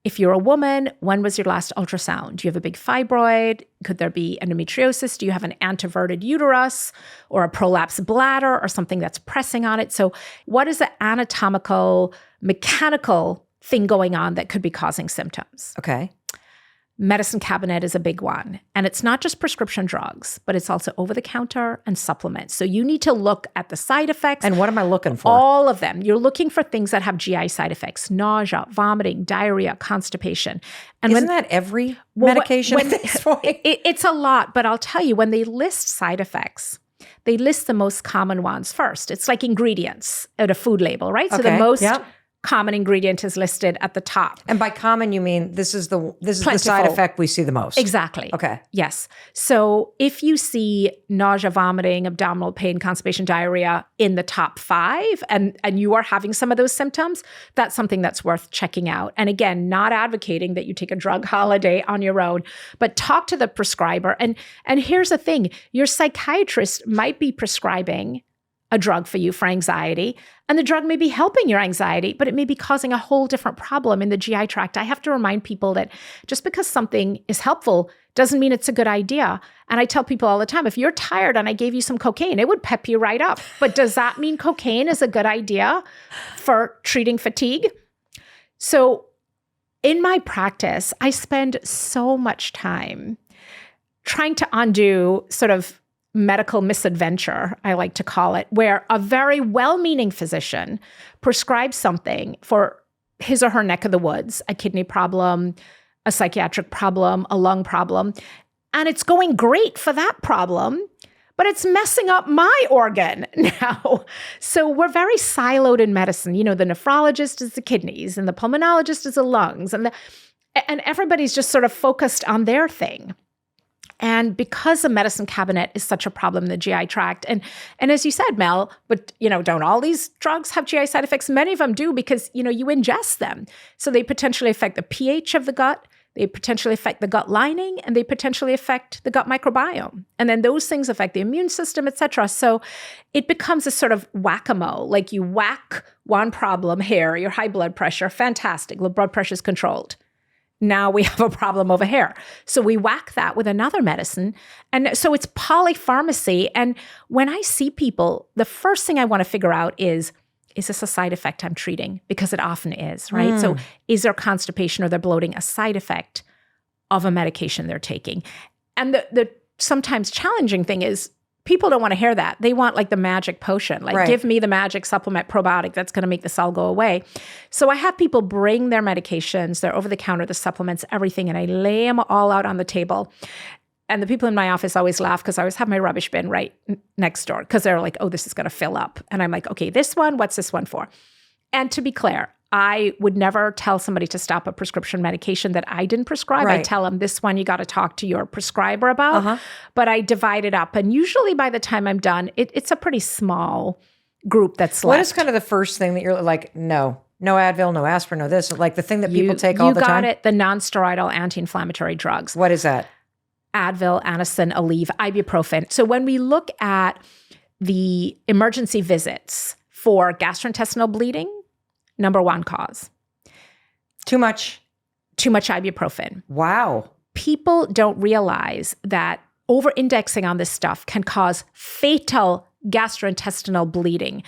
If you're a woman, when was your last ultrasound? Do you have a big fibroid? Could there be endometriosis? Do you have an anteverted uterus or a prolapsed bladder or something that's pressing on it? So what is the anatomical, mechanical thing going on that could be causing symptoms? Okay. Medicine cabinet is a big one. And it's not just prescription drugs, but it's also over-the-counter and supplements. So you need to look at the side effects. And what am I looking for? All of them. You're looking for things that have GI side effects: nausea, vomiting, diarrhea, constipation. And Isn't that every medication at this point? It's a lot, but I'll tell you, when they list side effects, they list the most common ones first. It's like ingredients at a food label, right? Okay. So the most common ingredient is listed at the top. And by common, you mean this is the side effect we see the most. Exactly. Okay. Yes. So if you see nausea, vomiting, abdominal pain, constipation, diarrhea in the top 5, and you are having some of those symptoms, that's something that's worth checking out. And again, not advocating that you take a drug holiday on your own, but talk to the prescriber. And here's the thing, your psychiatrist might be prescribing a drug for you for anxiety, and the drug may be helping your anxiety, but it may be causing a whole different problem in the GI tract. I have to remind people that just because something is helpful doesn't mean it's a good idea. And I tell people all the time, if you're tired and I gave you some cocaine, it would pep you right up. But does that mean cocaine is a good idea for treating fatigue? So in my practice, I spend so much time trying to undo sort of medical misadventure, I like to call it, where a very well-meaning physician prescribes something for his or her neck of the woods, a kidney problem, a psychiatric problem, a lung problem, and it's going great for that problem, but it's messing up my organ now. So we're very siloed in medicine. The nephrologist is the kidneys, and the pulmonologist is the lungs, and everybody's just sort of focused on their thing. And because the medicine cabinet is such a problem in the GI tract, and as you said, Mel, but don't all these drugs have GI side effects? Many of them do, because you ingest them. So they potentially affect the pH of the gut, they potentially affect the gut lining, and they potentially affect the gut microbiome. And then those things affect the immune system, et cetera. So it becomes a sort of whack-a-mole, like you whack one problem here, your high blood pressure, fantastic, the blood pressure is controlled. Now we have a problem over here. So we whack that with another medicine. And so it's polypharmacy. And when I see people, the first thing I want to figure out is this a side effect I'm treating? Because it often is, right? So is their constipation or their bloating a side effect of a medication they're taking? And the sometimes challenging thing is people don't want to hear that. They want like the magic potion, like give me the magic supplement probiotic that's going to make this all go away. So I have people bring their medications, their over-the-counter, the supplements, everything, and I lay them all out on the table. And the people in my office always laugh because I always have my rubbish bin right next door because they're like, oh, this is going to fill up. And I'm like, okay, this one, what's this one for? And to be clear, I would never tell somebody to stop a prescription medication that I didn't prescribe. I tell them this one you got to talk to your prescriber about. But I divide it up. And usually by the time I'm done, it's a pretty small group that's left. What is kind of the first thing that you're like, no Advil, no aspirin, no this, like the thing that people take all the time? You got it, the non-steroidal anti-inflammatory drugs. What is that? Advil, Anacin, Aleve, ibuprofen. So when we look at the emergency visits for gastrointestinal bleeding, number one cause. Too much ibuprofen. Wow. People don't realize that over-indexing on this stuff can cause fatal gastrointestinal bleeding.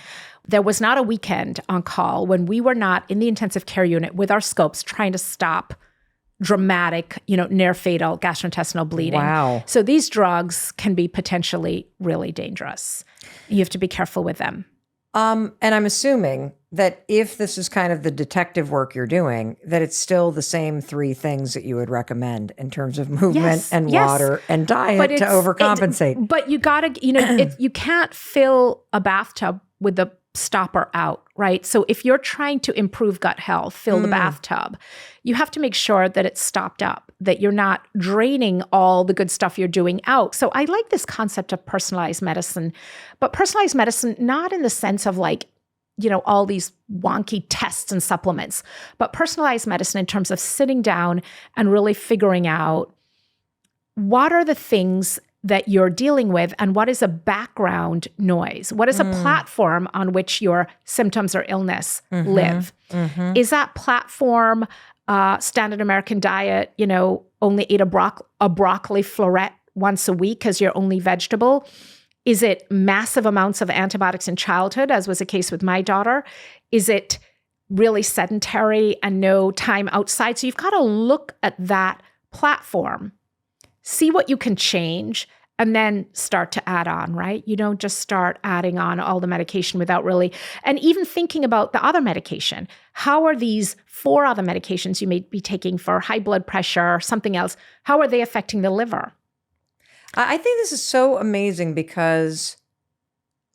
There was not a weekend on call when we were not in the intensive care unit with our scopes trying to stop dramatic, near fatal gastrointestinal bleeding. Wow. So these drugs can be potentially really dangerous. You have to be careful with them. And I'm assuming that if this is kind of the detective work you're doing, that it's still the same three things that you would recommend in terms of movement and water and diet to overcompensate. But you gotta, you can't fill a bathtub with the stopper out, right? So if you're trying to improve gut health, fill the bathtub, you have to make sure that it's stopped up, that you're not draining all the good stuff you're doing out. So I like this concept of personalized medicine, but personalized medicine, not in the sense of like, all these wonky tests and supplements, but personalized medicine in terms of sitting down and really figuring out what are the things that you're dealing with and what is a background noise? What is a platform on which your symptoms or illness live? Is that platform standard American diet, only eat a broccoli floret once a week because you're only vegetable? Is it massive amounts of antibiotics in childhood, as was the case with my daughter? Is it really sedentary and no time outside? So you've got to look at that platform, see what you can change, and then start to add on, right? You don't just start adding on all the medication without really, and even thinking about the other medication. How are these 4 other medications you may be taking for high blood pressure or something else, how are they affecting the liver? I think this is so amazing because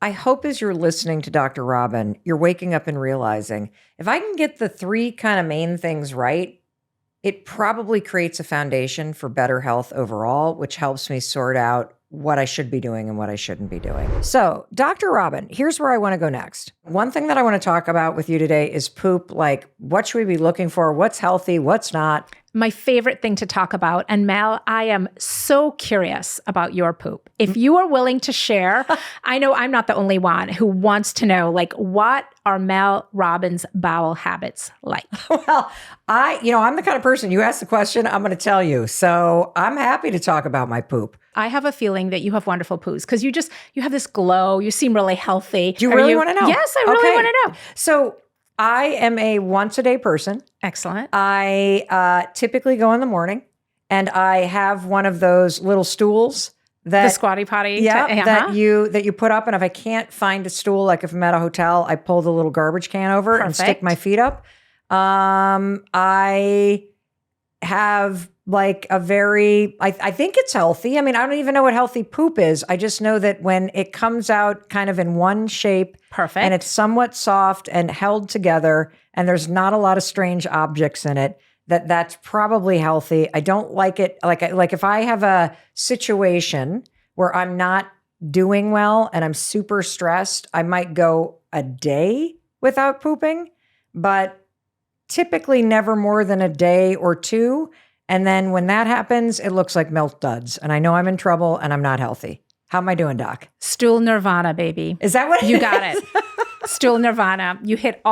I hope as you're listening to Dr. Robynne, you're waking up and realizing if I can get the 3 kind of main things right, it probably creates a foundation for better health overall, which helps me sort out what I should be doing and what I shouldn't be doing. So, Dr. Robynne, here's where I want to go next. One thing that I want to talk about with you today is poop. Like, what should we be looking for? What's healthy? What's not? My favorite thing to talk about. And Mel, I am so curious about your poop. If you are willing to share, I know I'm not the only one who wants to know, like, what are Mel Robbins' bowel habits like? Well, I'm the kind of person, you ask the question, I'm going to tell you. So I'm happy to talk about my poop. I have a feeling that you have wonderful poos because you have this glow. You seem really healthy. Do you really want to know? Yes, I really want to know. So I am a once a day person. Excellent. I typically go in the morning and I have one of those little stools that the squatty potty. that you put up. And if I can't find a stool, like if I'm at a hotel, I pull the little garbage can over and stick my feet up. I have like a very, I think it's healthy. I mean, I don't even know what healthy poop is. I just know that when it comes out kind of in one shape, perfect, and it's somewhat soft and held together, and there's not a lot of strange objects in it, that's probably healthy. I don't like it. Like if I have a situation where I'm not doing well and I'm super stressed, I might go a day without pooping, but typically never more than a day or 2. And then when that happens, it looks like milk duds. And I know I'm in trouble and I'm not healthy. How am I doing, Doc? Stool nirvana, baby. Is that what you got it? Stool nirvana. You hit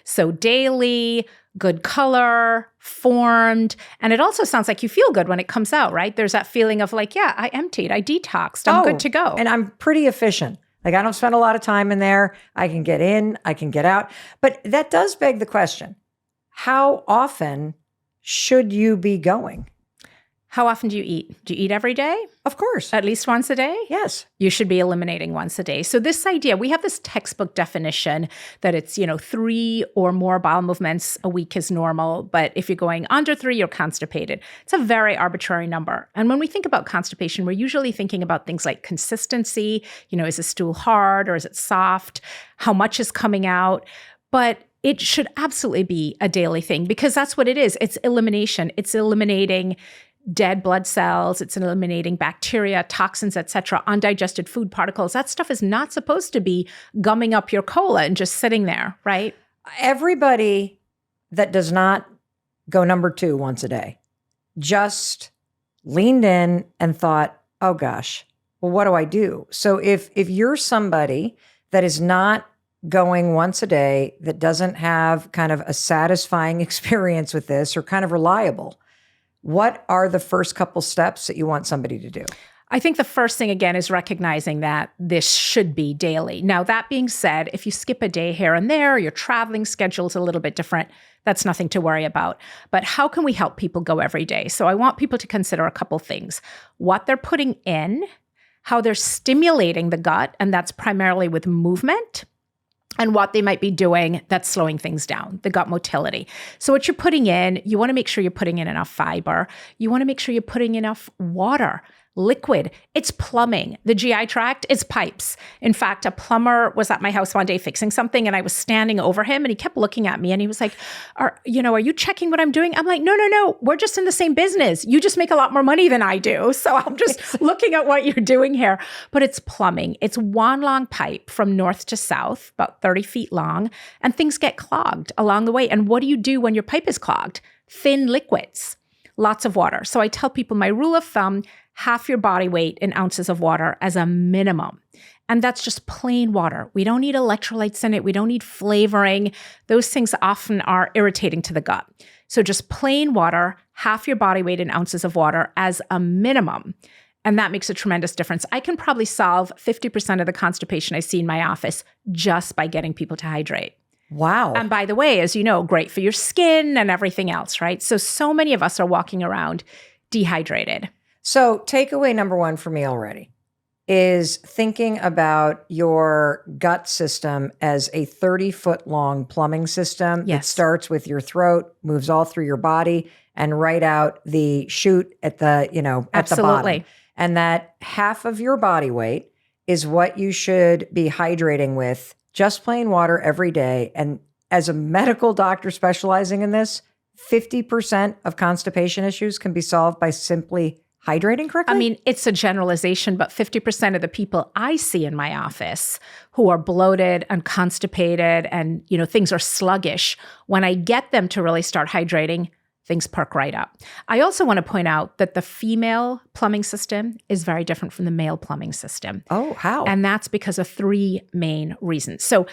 so daily, good color, formed. And it also sounds like you feel good when it comes out, right? There's that feeling of like, yeah, I emptied, I detoxed, I'm good to go. And I'm pretty efficient. Like I don't spend a lot of time in there. I can get in, I can get out. But that does beg the question, how often should you be going? How often do you eat? Do you eat every day? Of course. At least once a day? Yes. You should be eliminating once a day. So this idea, we have this textbook definition that it's, 3 or more bowel movements a week is normal. But if you're going under 3, you're constipated. It's a very arbitrary number. And when we think about constipation, we're usually thinking about things like consistency. Is a stool hard or is it soft? How much is coming out? But it should absolutely be a daily thing because that's what it is. It's elimination. It's eliminating dead blood cells, it's eliminating bacteria, toxins, etc., undigested food particles. That stuff is not supposed to be gumming up your colon and just sitting there, right? Everybody that does not go number 2 once a day just leaned in and thought, oh gosh, well, what do I do? So if you're somebody that is not going once a day, that doesn't have kind of a satisfying experience with this or kind of reliable, what are the first couple steps that you want somebody to do? I think the first thing, again, is recognizing that this should be daily. Now, that being said, if you skip a day here and there, your traveling schedule is a little bit different, that's nothing to worry about. But how can we help people go every day? So I want people to consider a couple things. What they're putting in, how they're stimulating the gut, and that's primarily with movement, and what they might be doing that's slowing things down, the gut motility. So what you're putting in, you want to make sure you're putting in enough fiber. You want to make sure you're putting enough water, liquid. It's plumbing. The GI tract, it's pipes. In fact, a plumber was at my house one day fixing something and I was standing over him and he kept looking at me and he was like, are you checking what I'm doing? I'm like, no. We're just in the same business. You just make a lot more money than I do. So I'm just looking at what you're doing here. But it's plumbing. It's one long pipe from north to south, about 30 feet long, and things get clogged along the way. And what do you do when your pipe is clogged? Thin liquids, lots of water. So I tell people my rule of thumb, half your body weight in ounces of water as a minimum. And that's just plain water. We don't need electrolytes in it. We don't need flavoring. Those things often are irritating to the gut. So just plain water, half your body weight in ounces of water as a minimum. And that makes a tremendous difference. I can probably solve 50% of the constipation I see in my office just by getting people to hydrate. Wow. And by the way, as you know, great for your skin and everything else, right? So many of us are walking around dehydrated. So takeaway number 1 for me already is thinking about your gut system as a 30-foot long plumbing system that starts with your throat, moves all through your body, and right out the chute at the, at the bottom. And that half of your body weight is what you should be hydrating with, just plain water every day. And as a medical doctor specializing in this, 50% of constipation issues can be solved by simply hydrating correctly? I mean, it's a generalization, but 50% of the people I see in my office who are bloated and constipated and, things are sluggish, when I get them to really start hydrating, things perk right up. I also want to point out that the female plumbing system is very different from the male plumbing system. Oh, how? And that's because of 3 main reasons. So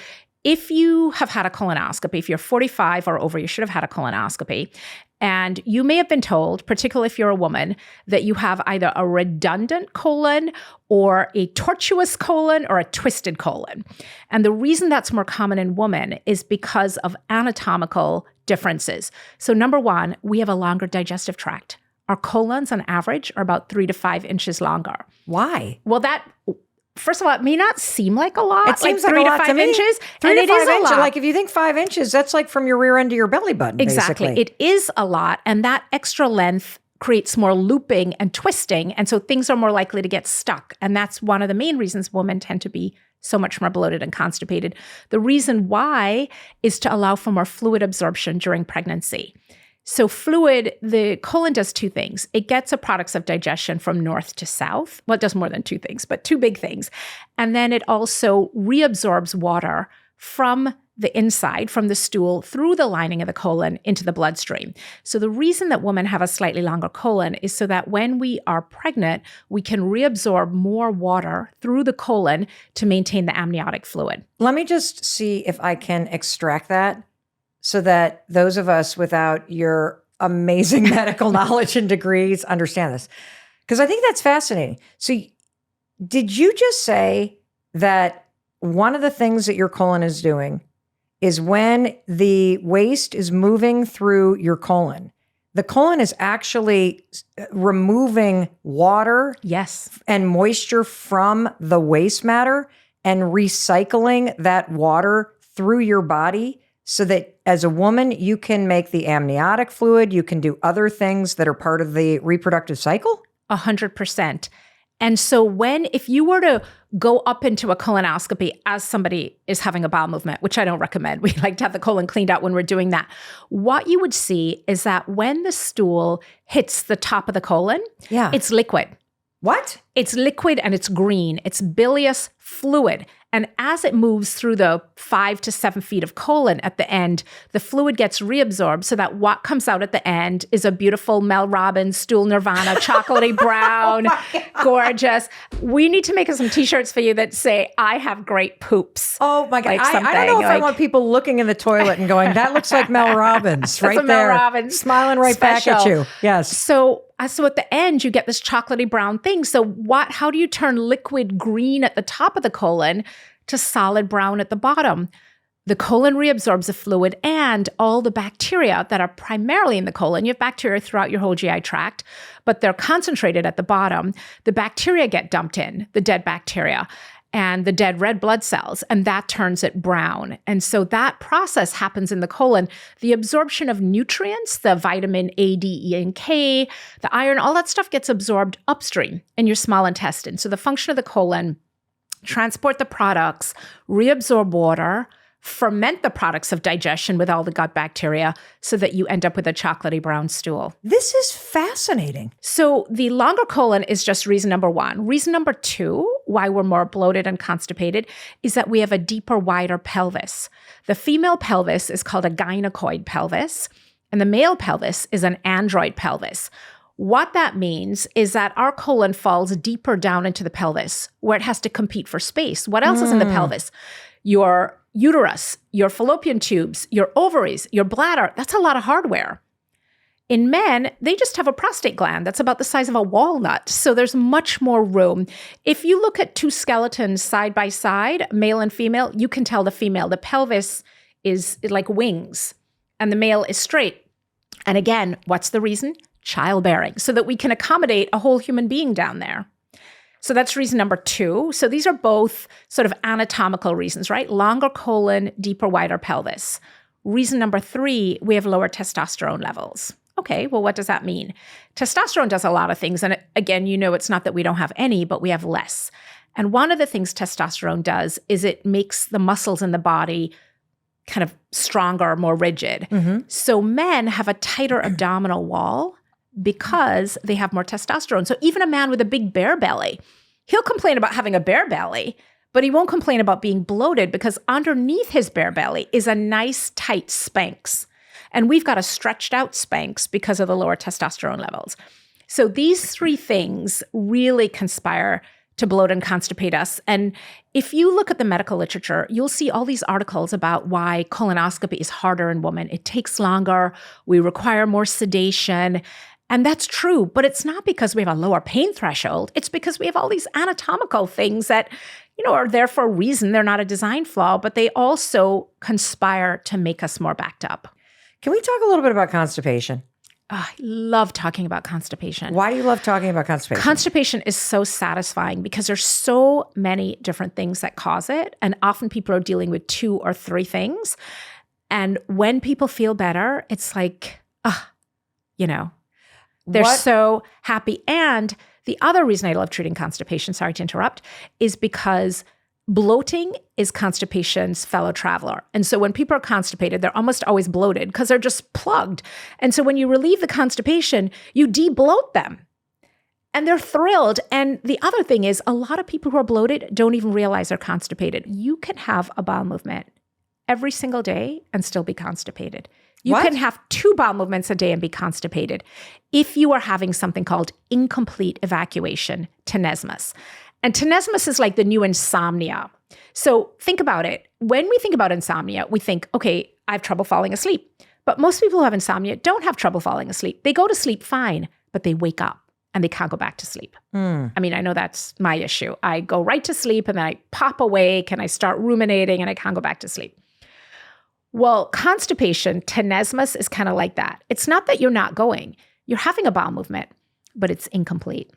if you have had a colonoscopy, if you're 45 or over, you should have had a colonoscopy. And you may have been told, particularly if you're a woman, that you have either a redundant colon or a tortuous colon or a twisted colon. And the reason that's more common in women is because of anatomical differences. So number 1, we have a longer digestive tract. Our colons on average are about 3 to 5 inches longer. Why? Well, first of all, it may not seem like a lot. It seems like 3 a to lot 5 to me. inches. 3 and to it 5 is a inches. lot. Like if you think 5 inches, that's like from your rear end to your belly button. Exactly. Basically. It is a lot. And that extra length creates more looping and twisting. And so things are more likely to get stuck. And that's one of the main reasons women tend to be so much more bloated and constipated. The reason why is to allow for more fluid absorption during pregnancy. So fluid, the colon does 2 things. It gets the products of digestion from north to south. Well, it does more than 2 things, but 2 big things. And then it also reabsorbs water from the inside, from the stool, through the lining of the colon into the bloodstream. So the reason that women have a slightly longer colon is so that when we are pregnant, we can reabsorb more water through the colon to maintain the amniotic fluid. Let me just see if I can extract that so that those of us without your amazing medical knowledge and degrees understand this. Because I think that's fascinating. So did you just say that one of the things that your colon is doing is when the waste is moving through your colon, The colon is actually removing water Yes. and moisture from the waste matter and recycling that water through your body so that as a woman, you can make the amniotic fluid, you can do other things that are part of the reproductive cycle? 100%. And so if you were to go up into a colonoscopy as somebody is having a bowel movement, which I don't recommend, we like to have the colon cleaned out when we're doing that. What you would see is that when the stool hits the top of the colon, it's liquid. What? It's liquid and it's green. It's bilious fluid. And as it moves through the 5 to 7 feet of colon at the end, the fluid gets reabsorbed so that what comes out at the end is a beautiful Mel Robbins stool nirvana, chocolatey brown, gorgeous. We need to make some t-shirts for you that say, I have great poops. Oh my God. Like I don't know if I want people looking in the toilet and going, that looks like Mel Robbins right there. Mel Robbins smiling right special. back at you. Yes. So at the end, you get this chocolatey brown thing. So how do you turn liquid green at the top of the colon to solid brown at the bottom? The colon reabsorbs the fluid and all the bacteria that are primarily in the colon. You have bacteria throughout your whole GI tract, but they're concentrated at the bottom. The bacteria get dumped in, the dead bacteria, and the dead red blood cells, and that turns it brown. And so that process happens in the colon. The absorption of nutrients, the vitamin A, D, E, and K, the iron, all that stuff gets absorbed upstream in your small intestine. So the function of the colon, transport the products, reabsorb water, ferment the products of digestion with all the gut bacteria so that you end up with a chocolatey brown stool. This is fascinating. So the longer colon is just reason number one. Reason number two, why we're more bloated and constipated, is that we have a deeper, wider pelvis. The female pelvis is called a gynecoid pelvis, and the male pelvis is an android pelvis. What that means is that our colon falls deeper down into the pelvis where it has to compete for space. What else is in the pelvis? Your uterus, your fallopian tubes, your ovaries, your bladder. That's a lot of hardware. In men, they just have a prostate gland that's about the size of a walnut. So there's much more room. If you look at two skeletons side by side, male and female, you can tell the pelvis is like wings and the male is straight. And again, what's the reason? Childbearing, so that we can accommodate a whole human being down there. So that's reason number two. So these are both sort of anatomical reasons, right? Longer colon, deeper, wider pelvis. Reason number three, we have lower testosterone levels. Okay, well, what does that mean? Testosterone does a lot of things. And again, it's not that we don't have any, but we have less. And one of the things testosterone does is it makes the muscles in the body kind of stronger, more rigid. Mm-hmm. So men have a tighter abdominal wall because they have more testosterone. So even a man with a big bear belly, he'll complain about having a bear belly, but he won't complain about being bloated because underneath his bear belly is a nice tight Spanx. And we've got a stretched out Spanx because of the lower testosterone levels. So these three things really conspire to bloat and constipate us. And if you look at the medical literature, you'll see all these articles about why colonoscopy is harder in women. It takes longer. We require more sedation. And that's true, but it's not because we have a lower pain threshold. It's because we have all these anatomical things that, are there for a reason. They're not a design flaw, but they also conspire to make us more backed up. Can we talk a little bit about constipation? Oh, I love talking about constipation. Why do you love talking about constipation? Constipation is so satisfying because there's so many different things that cause it. And often people are dealing with 2 or 3 things. And when people feel better, it's like, they're so happy. And the other reason I love treating constipation, sorry to interrupt, is because bloating is constipation's fellow traveler. And so when people are constipated, they're almost always bloated because they're just plugged. And so when you relieve the constipation, you de-bloat them. And they're thrilled. And the other thing is a lot of people who are bloated don't even realize they're constipated. You can have a bowel movement every single day and still be constipated. You can have 2 bowel movements a day and be constipated if you are having something called incomplete evacuation, tenesmus. And tenesmus is like the new insomnia. So think about it. When we think about insomnia, we think, okay, I have trouble falling asleep. But most people who have insomnia don't have trouble falling asleep. They go to sleep fine, but they wake up and they can't go back to sleep. I mean, I know that's my issue. I go right to sleep and then I pop awake and I start ruminating and I can't go back to sleep. Well, constipation, tenesmus is kind of like that. It's not that you're not going. You're having a bowel movement, but it's incomplete.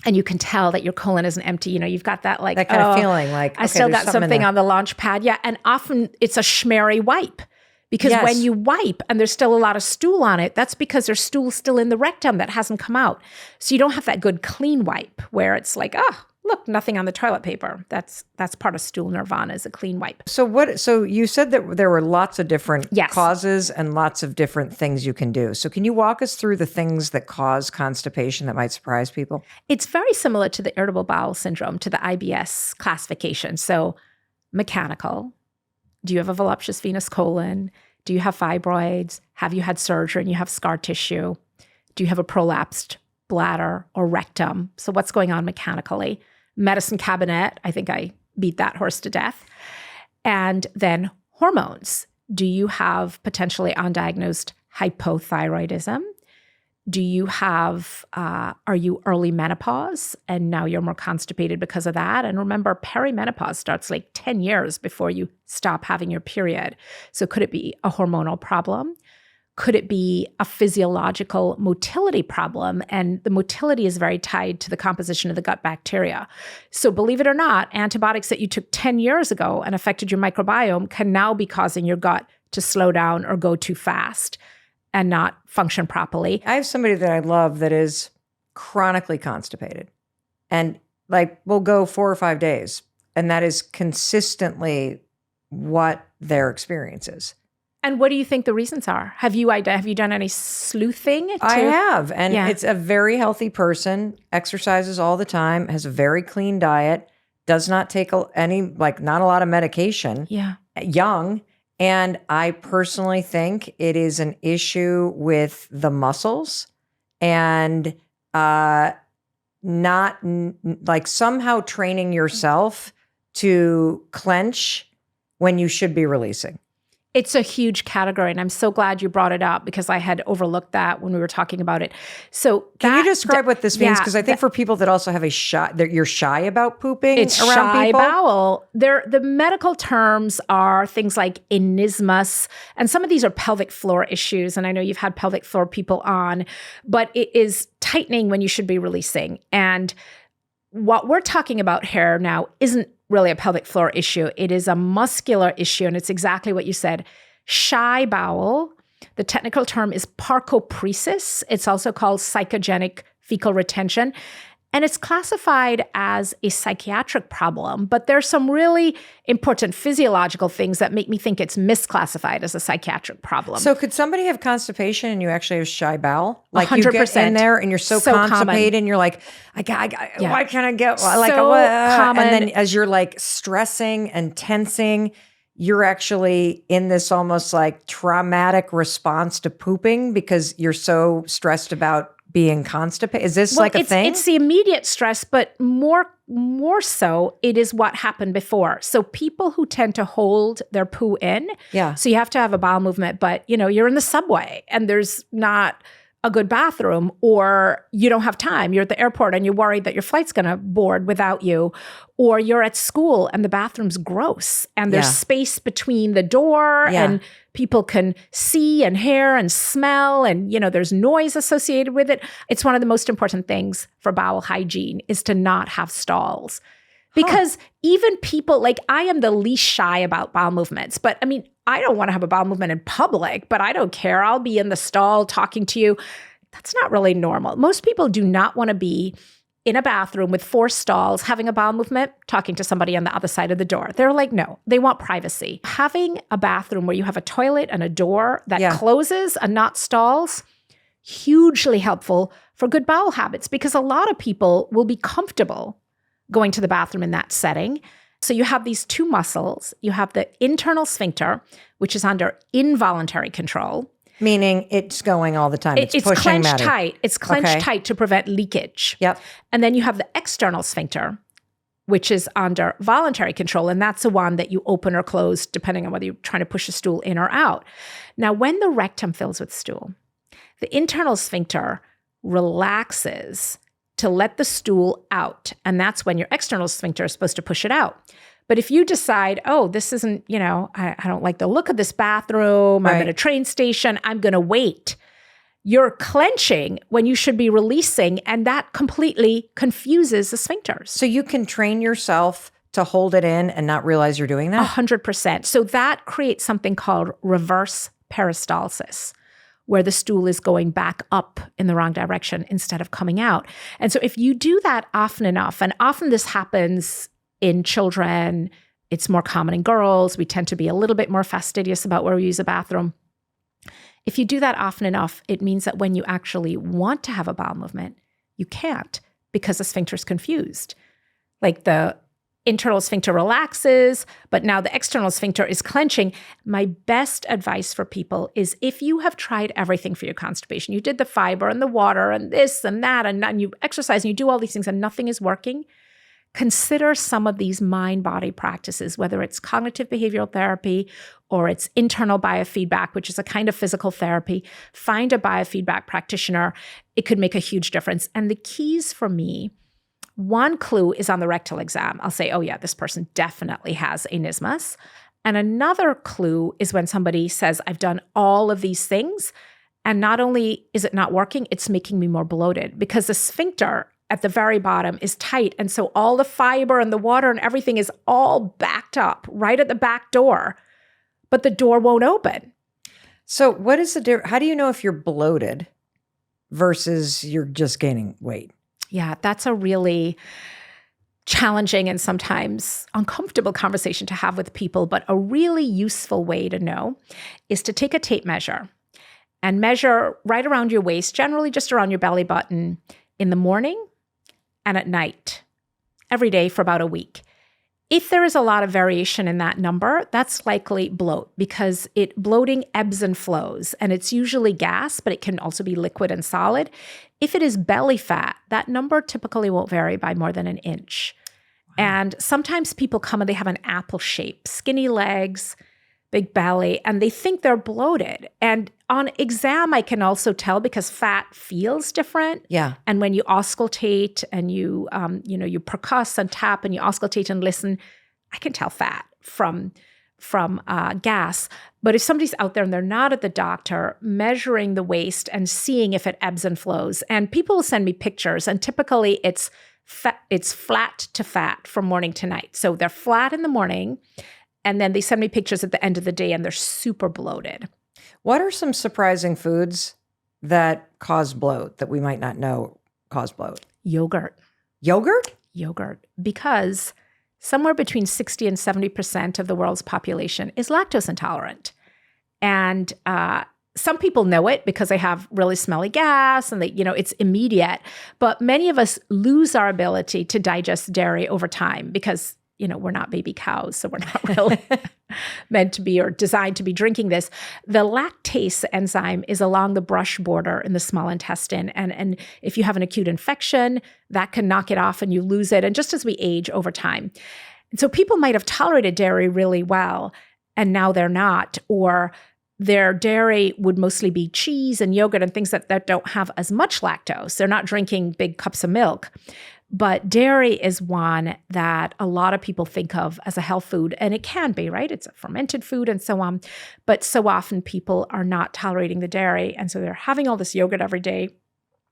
And you can tell that your colon isn't empty. You've got that like, that kind of feeling like, I still got something on the launch pad. Yeah. And often it's a schmeary wipe. Because when you wipe and there's still a lot of stool on it, that's because there's stool still in the rectum that hasn't come out. So you don't have that good clean wipe where it's like, oh, look, nothing on the toilet paper. That's part of stool nirvana is a clean wipe. So you said that there were lots of different causes and lots of different things you can do. So can you walk us through the things that cause constipation that might surprise people? It's very similar to the irritable bowel syndrome, to the IBS classification. So mechanical. Do you have a voluptuous venous colon? Do you have fibroids? Have you had surgery and you have scar tissue? Do you have a prolapsed bladder or rectum? So what's going on mechanically? Medicine cabinet, I think I beat that horse to death. And then hormones. Do you have potentially undiagnosed hypothyroidism? Do you have, are you early menopause and now you're more constipated because of that? And remember, perimenopause starts like 10 years before you stop having your period. So could it be a hormonal problem? Could it be a physiological motility problem? And the motility is very tied to the composition of the gut bacteria. So believe it or not, antibiotics that you took 10 years ago and affected your microbiome can now be causing your gut to slow down or go too fast and not function properly. I have somebody that I love that is chronically constipated and like will go 4 or 5 days. And that is consistently what their experience is. And what do you think the reasons are? Have you done any sleuthing? I have. And it's a very healthy person, exercises all the time, has a very clean diet, does not take not a lot of medication, young. And I personally think it is an issue with the muscles and not like somehow training yourself to clench when you should be releasing. It's a huge category, and I'm so glad you brought it up because I had overlooked that when we were talking about it. So can you describe what this means? Because I think for people that also have that you're shy about pooping it's around shy people. Bowel. The medical terms are things like anismus, and some of these are pelvic floor issues. And I know you've had pelvic floor people on, but it is tightening when you should be releasing. And what we're talking about here now isn't really a pelvic floor issue. It is a muscular issue, and it's exactly what you said. Shy bowel, the technical term is parcopresis. It's also called psychogenic fecal retention, and it's classified as a psychiatric problem, but there's some really important physiological things that make me think it's misclassified as a psychiatric problem. So could somebody have constipation and you actually have shy bowel? Like 100%. You get in there and you're so constipated and you're like, why can't I get like so common. And then as you're like stressing and tensing, you're actually in this almost like traumatic response to pooping because you're so stressed about being constipated? Is this like a thing? It's the immediate stress, but more so it is what happened before. So people who tend to hold their poo in, so you have to have a bowel movement, but you're in the subway and there's not a good bathroom, or you don't have time. You're at the airport and you're worried that your flight's going to board without you, or you're at school and the bathroom's gross and there's space between the door and people can see and hear and smell and, there's noise associated with it. It's one of the most important things for bowel hygiene is to not have stalls. Because even people, like I am the least shy about bowel movements, but I mean, I don't want to have a bowel movement in public, but I don't care. I'll be in the stall talking to you. That's not really normal. Most people do not want to be in a bathroom with 4 stalls, having a bowel movement, talking to somebody on the other side of the door. They're like, no, they want privacy. Having a bathroom where you have a toilet and a door that closes and not stalls, hugely helpful for good bowel habits because a lot of people will be comfortable going to the bathroom in that setting. So you have these 2 muscles. You have the internal sphincter, which is under involuntary control. Meaning it's going all the time. It's pushing clenched matter. tight. It's clenched tight to prevent leakage. Yep. And then you have the external sphincter, which is under voluntary control. And that's the one that you open or close depending on whether you're trying to push a stool in or out. Now, when the rectum fills with stool, the internal sphincter relaxes to let the stool out. And that's when your external sphincter is supposed to push it out. But if you decide, oh, this isn't, I don't like the look of this bathroom, I'm Right. at a train station, I'm going to wait. You're clenching when you should be releasing, and that completely confuses the sphincters. So you can train yourself to hold it in and not realize you're doing that? 100%. So that creates something called reverse peristalsis, where the stool is going back up in the wrong direction instead of coming out. And so if you do that often enough, and often this happens in children, it's more common in girls. We tend to be a little bit more fastidious about where we use a bathroom. If you do that often enough, it means that when you actually want to have a bowel movement, you can't because the sphincter is confused. Like the internal sphincter relaxes, but now the external sphincter is clenching. My best advice for people is if you have tried everything for your constipation, you did the fiber and the water and this and that, and you exercise and you do all these things and nothing is working, consider some of these mind-body practices, whether it's cognitive behavioral therapy or it's internal biofeedback, which is a kind of physical therapy. Find a biofeedback practitioner. It could make a huge difference. And the keys for me, one clue is on the rectal exam. I'll say, oh yeah, this person definitely has anismus. And another clue is when somebody says, I've done all of these things, and not only is it not working, it's making me more bloated because the sphincter at the very bottom is tight. And so all the fiber and the water and everything is all backed up right at the back door, but the door won't open. So what is the difference? How do you know if you're bloated versus you're just gaining weight? Yeah, that's a really challenging and sometimes uncomfortable conversation to have with people, but a really useful way to know is to take a tape measure and measure right around your waist, generally just around your belly button, in the morning and at night, every day for about a week. If there is a lot of variation in that number, that's likely bloat because bloating ebbs and flows, and it's usually gas, but it can also be liquid and solid. If it is belly fat, that number typically won't vary by more than an inch. Wow. And sometimes people come and they have an apple shape, skinny legs, big belly, and they think they're bloated. And on exam, I can also tell because fat feels different. Yeah. And when you auscultate and you percuss and tap and you auscultate and listen, I can tell fat from gas. But if somebody's out there and they're not at the doctor, measuring the waist and seeing if it ebbs and flows, and people will send me pictures, and typically it's flat to fat from morning to night. So they're flat in the morning, and then they send me pictures at the end of the day and they're super bloated. What are some surprising foods that cause bloat that we might not know cause bloat? Yogurt. Yogurt? Yogurt. Because somewhere between 60 and 70% of the world's population is lactose intolerant. And some people know it because they have really smelly gas and it's immediate. But many of us lose our ability to digest dairy over time because we're not baby cows, so we're not really meant to be or designed to be drinking this. The lactase enzyme is along the brush border in the small intestine. And if you have an acute infection, that can knock it off and you lose it. And just as we age over time. And so people might have tolerated dairy really well, and now they're not. Or their dairy would mostly be cheese and yogurt and things that don't have as much lactose. They're not drinking big cups of milk. But dairy is one that a lot of people think of as a health food, and it can be, right? It's a fermented food and so on. But so often people are not tolerating the dairy, and so they're having all this yogurt every day.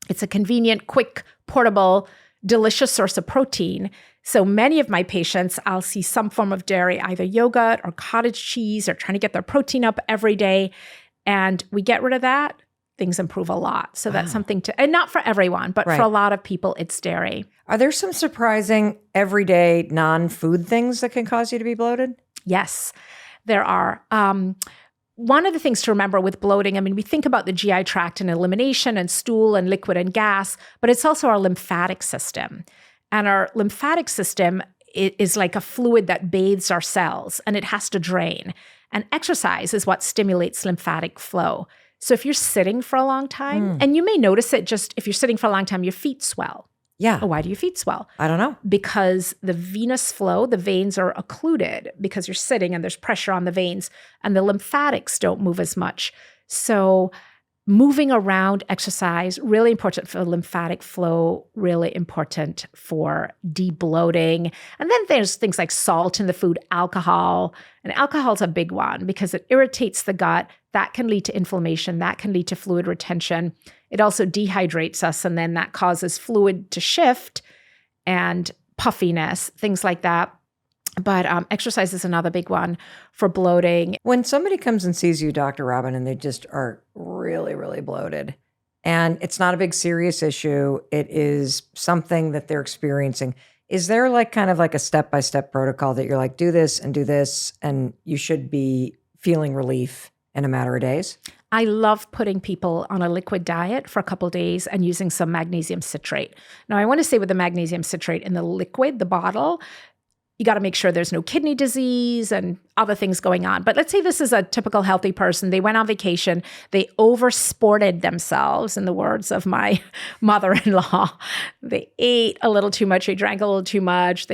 It's a convenient, quick, portable, delicious source of protein. So many of my patients, I'll see some form of dairy, either yogurt or cottage cheese, or trying to get their protein up every day. And we get rid of that, things improve a lot. So that's something and not for everyone, but for a lot of people, it's dairy. Are there some surprising everyday non-food things that can cause you to be bloated? Yes, there are. One of the things to remember with bloating, we think about the GI tract and elimination and stool and liquid and gas, but it's also our lymphatic system. And our lymphatic system is like a fluid that bathes our cells, and it has to drain. And exercise is what stimulates lymphatic flow. So if you're sitting for a long time, and you may notice it just if you're sitting for a long time, your feet swell. Yeah. Oh, why do your feet swell? I don't know. Because the venous flow, the veins are occluded because you're sitting and there's pressure on the veins, and the lymphatics don't move as much. So moving around, exercise, really important for lymphatic flow, really important for debloating. And then there's things like salt in the food, alcohol. And alcohol's a big one because it irritates the gut. That can lead to inflammation. That can lead to fluid retention. It also dehydrates us, and then that causes fluid to shift and puffiness, things like that. But exercise is another big one for bloating. When somebody comes and sees you, Dr. Robyn, and they just are really, really bloated, and it's not a big serious issue, it is something that they're experiencing. Is there like kind of like a step-by-step protocol that you're like, do this, and you should be feeling relief in a matter of days? I love putting people on a liquid diet for a couple of days and using some magnesium citrate. Now, I want to say with the magnesium citrate in the liquid, the bottle, you got to make sure there's no kidney disease and other things going on. But let's say this is a typical healthy person. They went on vacation. They oversported themselves, in the words of my mother-in-law. They ate a little too much. They drank a little too much.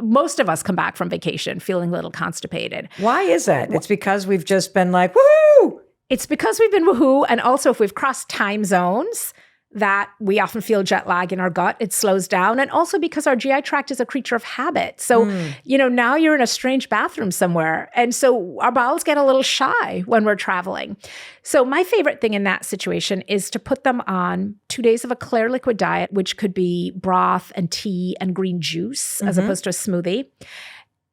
Most of us come back from vacation feeling a little constipated. Why is that? It's because we've just been like, woohoo! It's because we've been woohoo. And also if we've crossed time zones, that we often feel jet lag in our gut. It slows down. And also because our GI tract is a creature of habit. So, now you're in a strange bathroom somewhere. And so our bowels get a little shy when we're traveling. So my favorite thing in that situation is to put them on 2 days of a clear liquid diet, which could be broth and tea and green juice as opposed to a smoothie.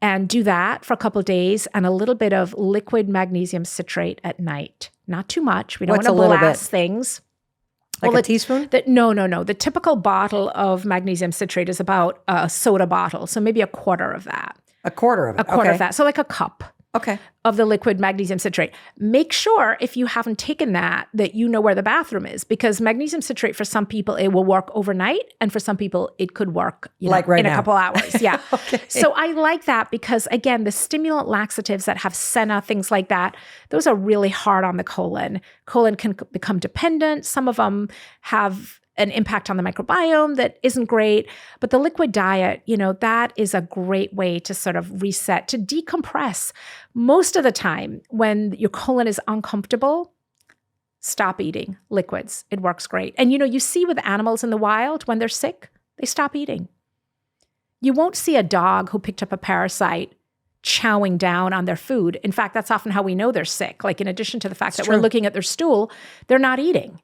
And do that for a couple of days and a little bit of liquid magnesium citrate at night. Not too much. We don't want to blast things. Like a teaspoon? No. The typical bottle of magnesium citrate is about a soda bottle. So maybe a quarter of that. A quarter of it? A quarter of that. So like a cup of the liquid magnesium citrate. Make sure if you haven't taken that you know where the bathroom is, because magnesium citrate for some people, it will work overnight. And for some people, it could work like right in now. A couple hours. Yeah. So I like that because, again, the stimulant laxatives that have senna, things like that, those are really hard on the colon. Colon can become dependent. Some of them have an impact on the microbiome that isn't great. But the liquid diet, that is a great way to sort of reset, to decompress. Most of the time when your colon is uncomfortable, stop eating liquids. It works great. And you see with animals in the wild, when they're sick, they stop eating. You won't see a dog who picked up a parasite chowing down on their food. In fact, that's often how we know they're sick. Like in addition to the fact that we're looking at their stool, they're not eating.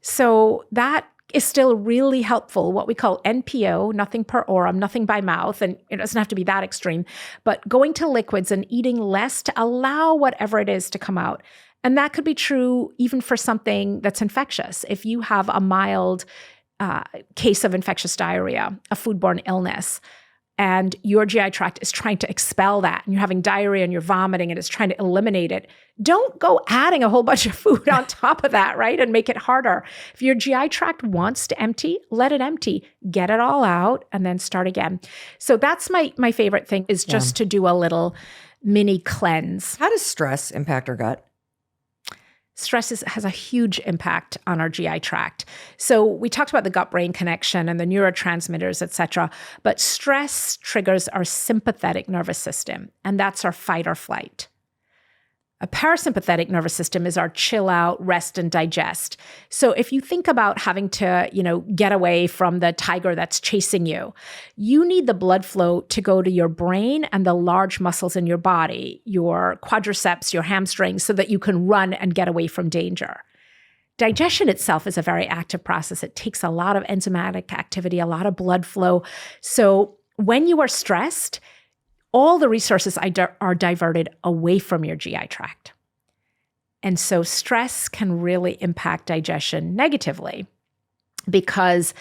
So that is still really helpful, what we call NPO, nothing per orum, nothing by mouth. And it doesn't have to be that extreme, but going to liquids and eating less to allow whatever it is to come out. And that could be true even for something that's infectious. If you have a mild case of infectious diarrhea, a foodborne illness, and your GI tract is trying to expel that, and you're having diarrhea and you're vomiting and it's trying to eliminate it, don't go adding a whole bunch of food on top of that, right? And make it harder. If your GI tract wants to empty, let it empty. Get it all out and then start again. So that's my favorite thing, is just to do a little mini cleanse. How does stress impact our gut? Stress has a huge impact on our GI tract. So we talked about the gut-brain connection and the neurotransmitters, et cetera, but stress triggers our sympathetic nervous system, and that's our fight or flight. A parasympathetic nervous system is our chill out, rest, and digest. So if you think about having to, get away from the tiger that's chasing you, you need the blood flow to go to your brain and the large muscles in your body, your quadriceps, your hamstrings, so that you can run and get away from danger. Digestion itself is a very active process. It takes a lot of enzymatic activity, a lot of blood flow. So when you are stressed, all the resources are diverted away from your GI tract. And so stress can really impact digestion negatively because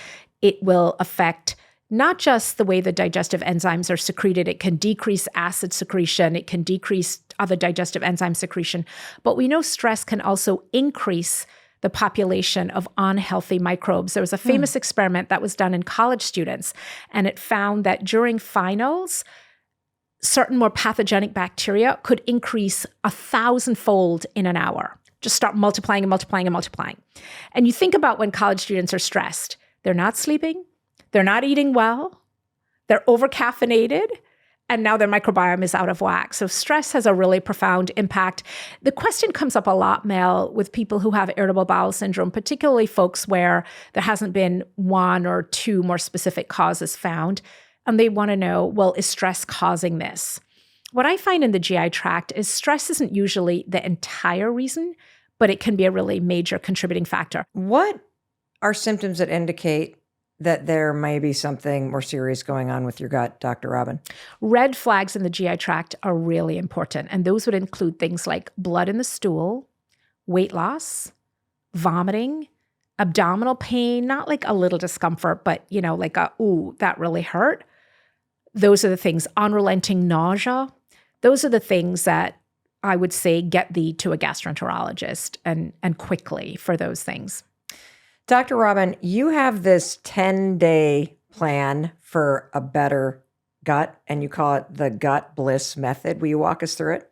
it will affect not just the way the digestive enzymes are secreted. It can decrease acid secretion. It can decrease other digestive enzyme secretion. But we know stress can also increase the population of unhealthy microbes. There was a famous experiment that was done in college students, and it found that during finals, certain more pathogenic bacteria could increase 1,000-fold in an hour. Just start multiplying and multiplying and multiplying. And you think about when college students are stressed, they're not sleeping, they're not eating well, they're over-caffeinated, and now their microbiome is out of whack. So stress has a really profound impact. The question comes up a lot, Mel, with people who have irritable bowel syndrome, particularly folks where there hasn't been one or two more specific causes found. And they want to know, well, is stress causing this? What I find in the GI tract is stress isn't usually the entire reason, but it can be a really major contributing factor. What are symptoms that indicate that there may be something more serious going on with your gut, Dr. Robynne? Red flags in the GI tract are really important, and those would include things like blood in the stool, weight loss, vomiting, abdominal pain, not like a little discomfort, but, like ooh, that really hurt. Those are the things. Unrelenting nausea. Those are the things that I would say get thee to a gastroenterologist and quickly for those things. Dr. Robynne, you have this 10-day plan for a better gut, and you call it the Gut Bliss Method. Will you walk us through it?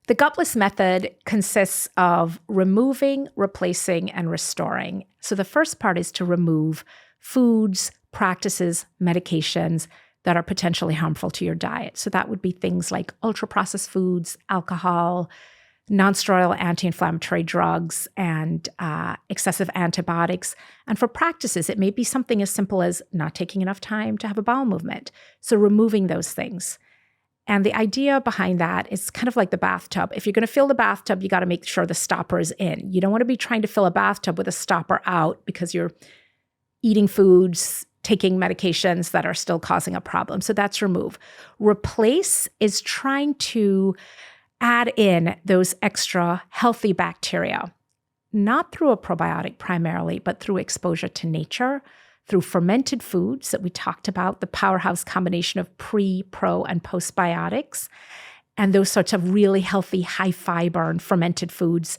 The Gut Bliss Method consists of removing, replacing, and restoring. So the first part is to remove foods, practices, medications that are potentially harmful to your diet. So that would be things like ultra-processed foods, alcohol, nonsteroidal anti-inflammatory drugs, and excessive antibiotics. And for practices, it may be something as simple as not taking enough time to have a bowel movement. So removing those things. And the idea behind that is kind of like the bathtub. If you're going to fill the bathtub, you got to make sure the stopper is in. You don't want to be trying to fill a bathtub with a stopper out because you're eating foods, taking medications that are still causing a problem. So that's remove. Replace is trying to add in those extra healthy bacteria, not through a probiotic primarily, but through exposure to nature, through fermented foods that we talked about, the powerhouse combination of pre, pro, and postbiotics, and those sorts of really healthy, high fiber and fermented foods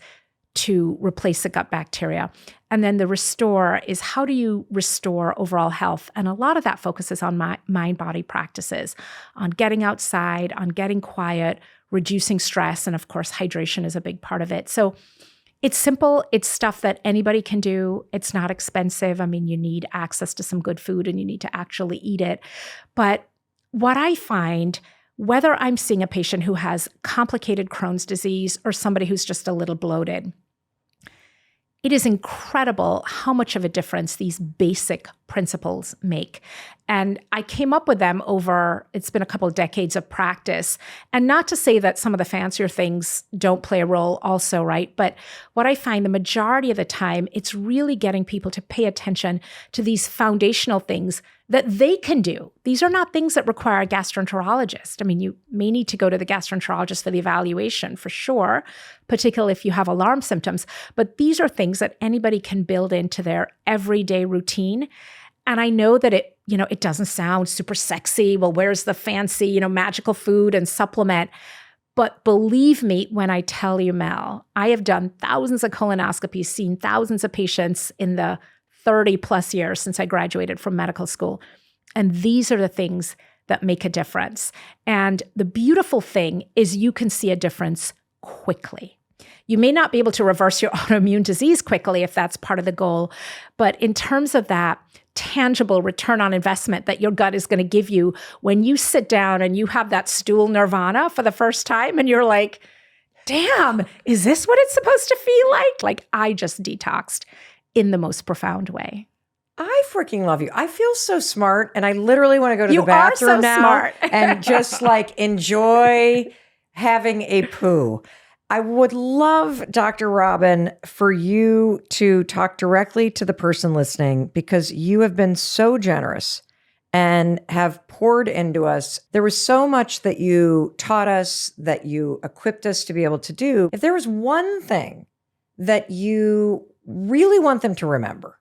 to replace the gut bacteria. And then the restore is how do you restore overall health? And a lot of that focuses on mind-body practices, on getting outside, on getting quiet, reducing stress, and of course, hydration is a big part of it. So it's simple. It's stuff that anybody can do. It's not expensive. I mean, you need access to some good food and you need to actually eat it. But what I find, whether I'm seeing a patient who has complicated Crohn's disease or somebody who's just a little bloated, it is incredible how much of a difference these basic principles make. And I came up with them over, it's been a couple of decades of practice. And not to say that some of the fancier things don't play a role also, right? But what I find the majority of the time, it's really getting people to pay attention to these foundational things that they can do. These are not things that require a gastroenterologist. I mean, you may need to go to the gastroenterologist for the evaluation for sure, particularly if you have alarm symptoms. But these are things that anybody can build into their everyday routine. And I know that it doesn't sound super sexy. Well, where's the fancy, magical food and supplement? But believe me when I tell you, Mel, I have done thousands of colonoscopies, seen thousands of patients in the 30 plus years since I graduated from medical school. And these are the things that make a difference. And the beautiful thing is you can see a difference quickly. You may not be able to reverse your autoimmune disease quickly if that's part of the goal, but in terms of that tangible return on investment that your gut is going to give you when you sit down and you have that stool nirvana for the first time and you're like, damn, is this what it's supposed to feel like? Like I just detoxed in the most profound way. I freaking love you. I feel so smart, and I literally want to go to the bathroom so now smart. and just enjoy having a poo. I would love, Dr. Robynne, for you to talk directly to the person listening because you have been so generous and have poured into us. There was so much that you taught us, that you equipped us to be able to do. If there was one thing that you really want them to remember,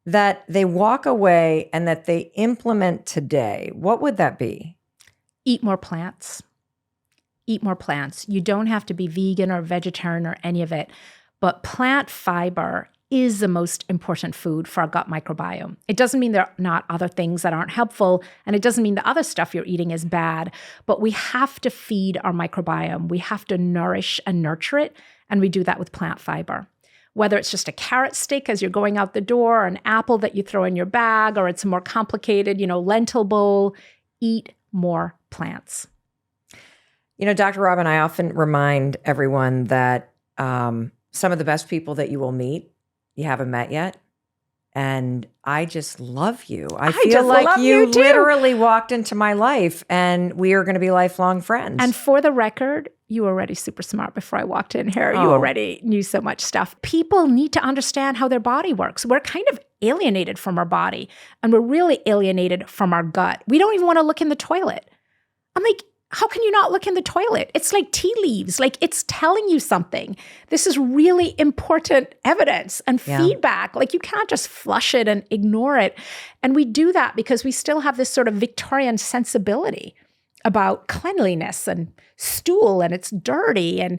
that they walk away and that they implement today, what would that be? Eat more plants. Eat more plants. You don't have to be vegan or vegetarian or any of it, but plant fiber is the most important food for our gut microbiome. It doesn't mean there are not other things that aren't helpful, and it doesn't mean the other stuff you're eating is bad, but we have to feed our microbiome. We have to nourish and nurture it, and we do that with plant fiber. Whether it's just a carrot stick as you're going out the door, or an apple that you throw in your bag, or it's a more complicated, lentil bowl, eat more plants. You know, Dr. Robyn, I often remind everyone that some of the best people that you will meet, you haven't met yet. And I just love you. I feel just like love you you too. literally walked into my life and we are going to be lifelong friends. And for the record, you were already super smart before I walked in here. You already knew so much stuff. People need to understand how their body works. We're kind of alienated from our body, and we're really alienated from our gut. We don't even want to look in the toilet. I'm like, how can you not look in the toilet? It's like tea leaves. Like, it's telling you something. This is really important evidence and feedback. Like, you can't just flush it and ignore it. And we do that because we still have this sort of Victorian sensibility about cleanliness and stool, and it's dirty. And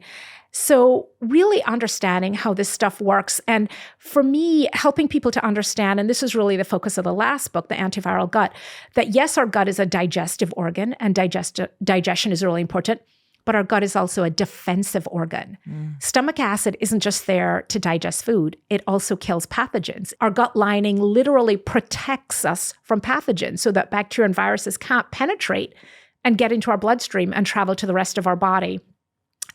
so really understanding how this stuff works. And for me, helping people to understand, and this is really the focus of the last book, The Antiviral Gut, that yes, our gut is a digestive organ, and digestion is really important, but our gut is also a defensive organ. Stomach acid isn't just there to digest food. It also kills pathogens. Our gut lining literally protects us from pathogens so that bacteria and viruses can't penetrate and get into our bloodstream and travel to the rest of our body.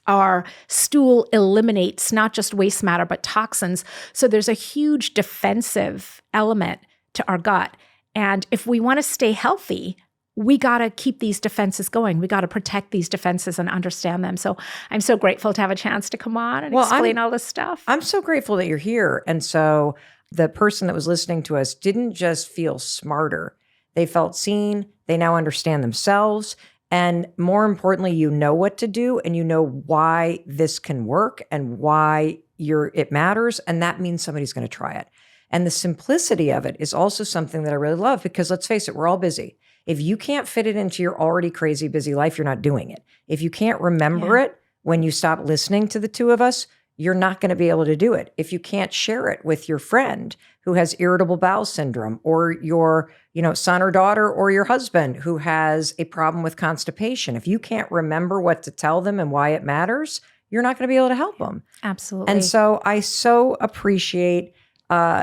Our stool eliminates not just waste matter, but toxins. So there's a huge defensive element to our gut. And if we want to stay healthy, we got to keep these defenses going. We got to protect these defenses and understand them. So I'm so grateful to have a chance to come on and explain all this stuff. I'm so grateful that you're here. And so the person that was listening to us didn't just feel smarter. They felt seen. They now understand themselves. And more importantly, you know what to do and you know why this can work and why it matters. And that means somebody's going to try it. And the simplicity of it is also something that I really love because let's face it, we're all busy. If you can't fit it into your already crazy busy life, you're not doing it. If you can't remember it when you stop listening to the two of us, you're not going to be able to do it. If you can't share it with your friend who has irritable bowel syndrome or your, son or daughter or your husband who has a problem with constipation, if you can't remember what to tell them and why it matters, you're not going to be able to help them. Absolutely. And so I so appreciate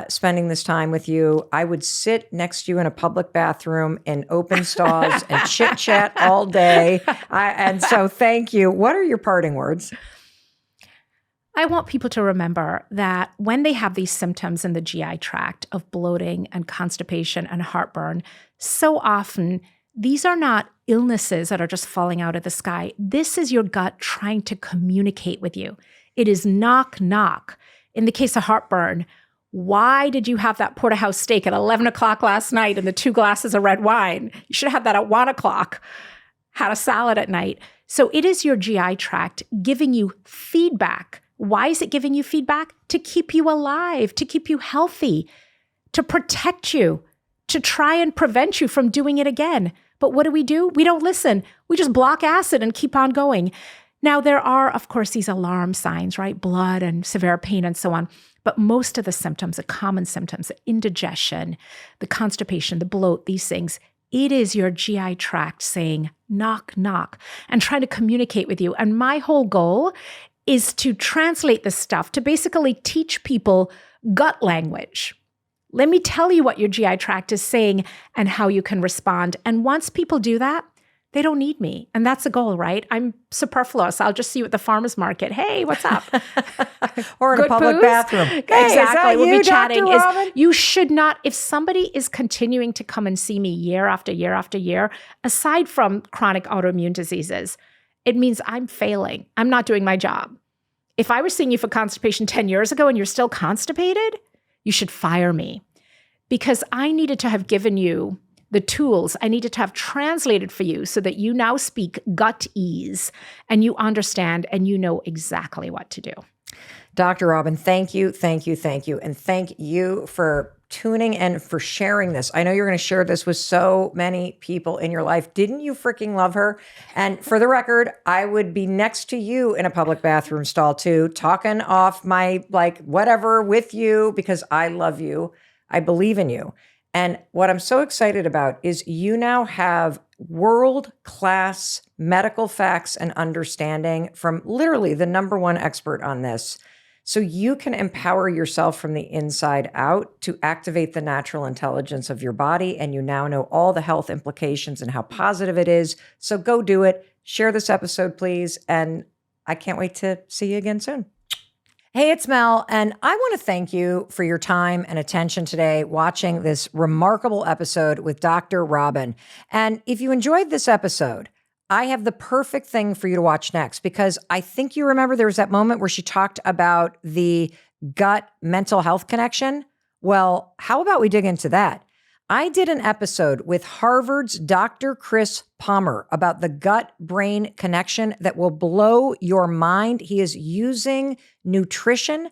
spending this time with you. I would sit next to you in a public bathroom in open stalls and chit chat all day. And so thank you. What are your parting words? I want people to remember that when they have these symptoms in the GI tract of bloating and constipation and heartburn, so often these are not illnesses that are just falling out of the sky. This is your gut trying to communicate with you. It is knock, knock. In the case of heartburn, why did you have that porterhouse steak at 11 o'clock last night and the 2 glasses of red wine? You should have had that at 1 o'clock, had a salad at night. So it is your GI tract giving you feedback. Why is it giving you feedback? To keep you alive, to keep you healthy, to protect you, to try and prevent you from doing it again. But what do? We don't listen. We just block acid and keep on going. Now, there are, of course, these alarm signs, right? Blood and severe pain and so on. But most of the symptoms, the common symptoms, the indigestion, the constipation, the bloat, these things, it is your GI tract saying, knock, knock, and trying to communicate with you. And my whole goal is to translate this stuff, to basically teach people gut language. Let me tell you what your GI tract is saying and how you can respond. And once people do that, they don't need me. And that's the goal, right? I'm superfluous. I'll just see you at the farmer's market. Hey, what's up? Or in a public bathroom. Hey, exactly. We'll be chatting. Robyn? You should not, if somebody is continuing to come and see me year after year after year, aside from chronic autoimmune diseases, it means I'm failing. I'm not doing my job. If I was seeing you for constipation 10 years ago and you're still constipated, you should fire me because I needed to have given you the tools. I needed to have translated for you so that you now speak gut ease and you understand and you know exactly what to do. Dr. Robyn, thank you, thank you, thank you. And thank you for tuning and for sharing this. I know you're going to share this with so many people in your life. Didn't you freaking love her? And for the record, I would be next to you in a public bathroom stall too, talking off my whatever with you because I love you. I believe in you. And what I'm so excited about is you now have world-class medical facts and understanding from literally the number one expert on this. so you can empower yourself from the inside out to activate the natural intelligence of your body. And you now know all the health implications and how positive it is. So go do it. Share this episode, please. And I can't wait to see you again soon. Hey, it's Mel, and I want to thank you for your time and attention today watching this remarkable episode with Dr. Robynne. And if you enjoyed this episode, I have the perfect thing for you to watch next, because I think you remember there was that moment where she talked about the gut mental health connection. Well, how about we dig into that? I did an episode with Harvard's Dr. Chris Palmer about the gut-brain connection that will blow your mind. He is using nutrition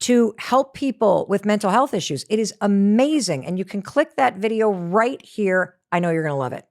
to help people with mental health issues. It is amazing. And you can click that video right here. I know you're going to love it.